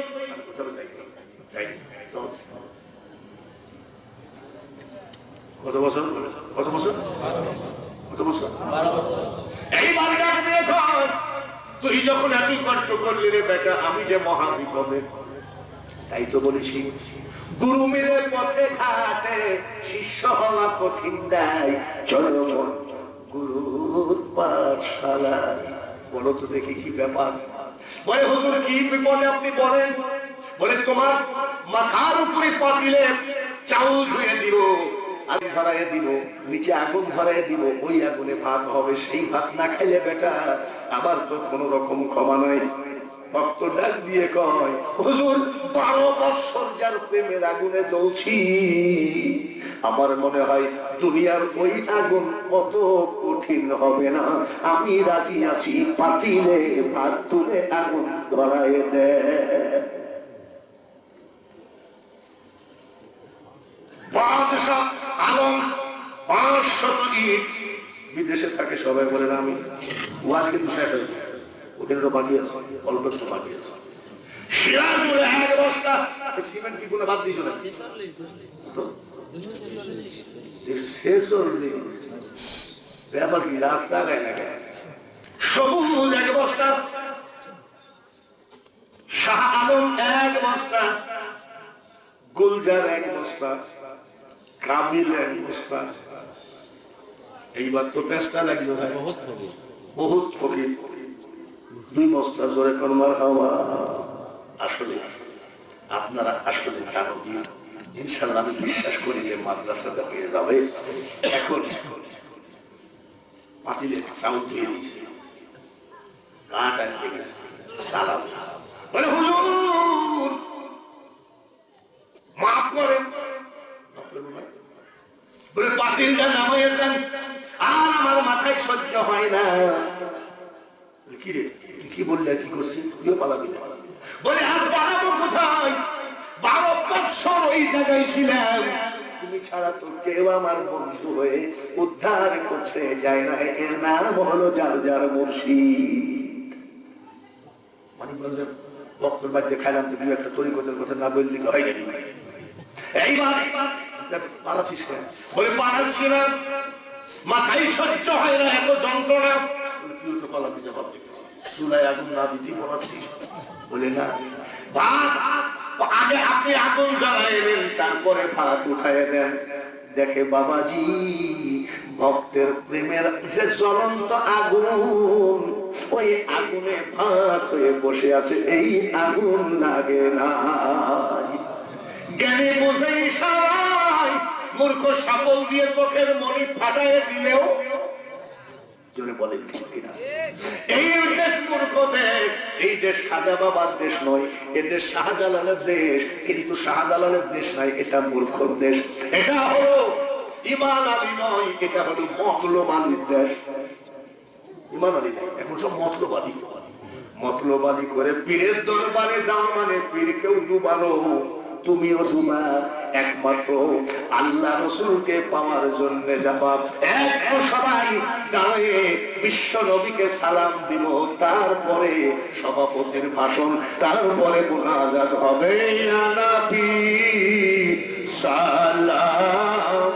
কত বছর, কত বছর, কত বছর? এইবার ডাক দিয়ে কর তুই যখন এত কষ্ট করলি রে বেটা, আমি যে মহা বিপদে। তাই তো বলেছি গুরু মিলে পথে ঘাটে, শিষ্য হওয়া কঠিন দায়, চলো গুরুর পাঠশালায়। বলো তো দেখি কি ব্যাপার? বলে হুজুর কি বিপদে আপনি বলেন? বলে তোমার মাথার উপরে পাতিলে চাউল ধুয়ে দিব, আমি ধরাই দিব, নিচে আগুন ধরাই দিব, ওই আগুনে ভাত হবে, সেই ভাত না খাইলে বেটা আবার তো কোন রকম ক্ষমা নাই। ভক্ত ডাক দিয়ে কয় হুজুর 12 বছর যার প্রেমের আগুনে জ্বলছি, আমার মনে হয় দুনিয়ার ওই আগুন কত কঠিন হবে না, আমি রাজি আছি পাতিলে ভাত তুলে আগুন ধরাই দে। আলম 500 ইট বিদেশে থাকে, সবাই বলেন আমি ওয়াজ কিন্তু শেষ হয়ে যায়, ওখানে তো বাকি আছে, অল্প একটু বাকি আছে। সিরাজুল এক বস্তা সিমেন্ট কি কোনো বাদ দিছো না? 46 ব্যাপার কি রাস্তা গায় না গায়? সবুজ এক বস্তা, শাহ আলম এক বস্তা, গুলজার এক বস্তা, কাবিল এক বস্তা। এইবার তো পেস্টা লাগবে ভাই, বহুত ফকির 2 বস্তা জোরে করবার হাওয়া। আসলে আপনারা আসলে জানো কি, ইনশাল্লাহ আমি বিশ্বাস করি যে মাদ্রাসাটা পেয়ে যাবে। এখন পাতিলে চাউল দিয়ে দিয়েছে, গাঁটা নিয়ে গেছে, সালাম বলে হুজুর মাফ করেন, বলে পাতিলটা নামাইয়ে দেন, আর আমার মাথায় সহ্য হয় না। কি রে কি বললে, কি করছিস? তুইও পালাবি না? বলে আর পালাবো কোথায়? 12 বছর ওই জায়গায় ছিলাম, তুমি ছাড়া তো কেউ আমার বন্ধু হয়ে উদ্ধার করতে যায় না। এর নাম হলো যার যার মুর্শিদ। মানিকগঞ্জের বক্তর বাড়িতে খাইলাম তো 2 একটা তরিকতের কথা না বললে হয় না। এইবার পালাচ্ছিস কেন? বলে পালাচ্ছি না, মাথায় সহ্য হয় না এত যন্ত্রণা। তুই তো পালাবি, জবাব দিতেছিস, চুলায় আগুন না দিতেই পালাচ্ছিস। বলে না, আগে আপনি আগুন জ্বালায় দেন, তারপরে ভাত উঠায় দেন। দেখে বাবাজি, ভক্তের প্রেমের যে জ্বলন্ত আগুন, ওই আগুনে ভাত হয়ে বসে আছে, এই আগুন লাগে না। জ্ঞানী বোঝে সবাই, মূর্খ সাপল দিয়ে চোখের মনি ফাটায় দিলেও বলে ঠিক কিনা? এই দেশ মূর্খ দেশ, এই দেশ খাজা বাবার দেশ নয়, এ দেশ শাহজালালের দেশ। কিন্তু শাহজালালের দেশ নাই, এটা মূর্খর দেশ। এটা হলো ইমান আলী নয়, এটা হলো মতলব আলীর দেশ। ইমান আলী নেই, এখন সব মতলব আলী। মতলব আলী করে পীরের দরবারে যাও মানে পীরকেও ডুবানো, তুমিও ডুবা। একমাত্র আল্লাহ রসুলকে পাওয়ার জন্য যাবা। একটু সবাই দাঁড়িয়ে বিশ্ব নবীকে সালাম দিব, তারপরে সভাপতির ভাষণ, তারপরে মুনাজাত হবে। ইয়া নবী সালাম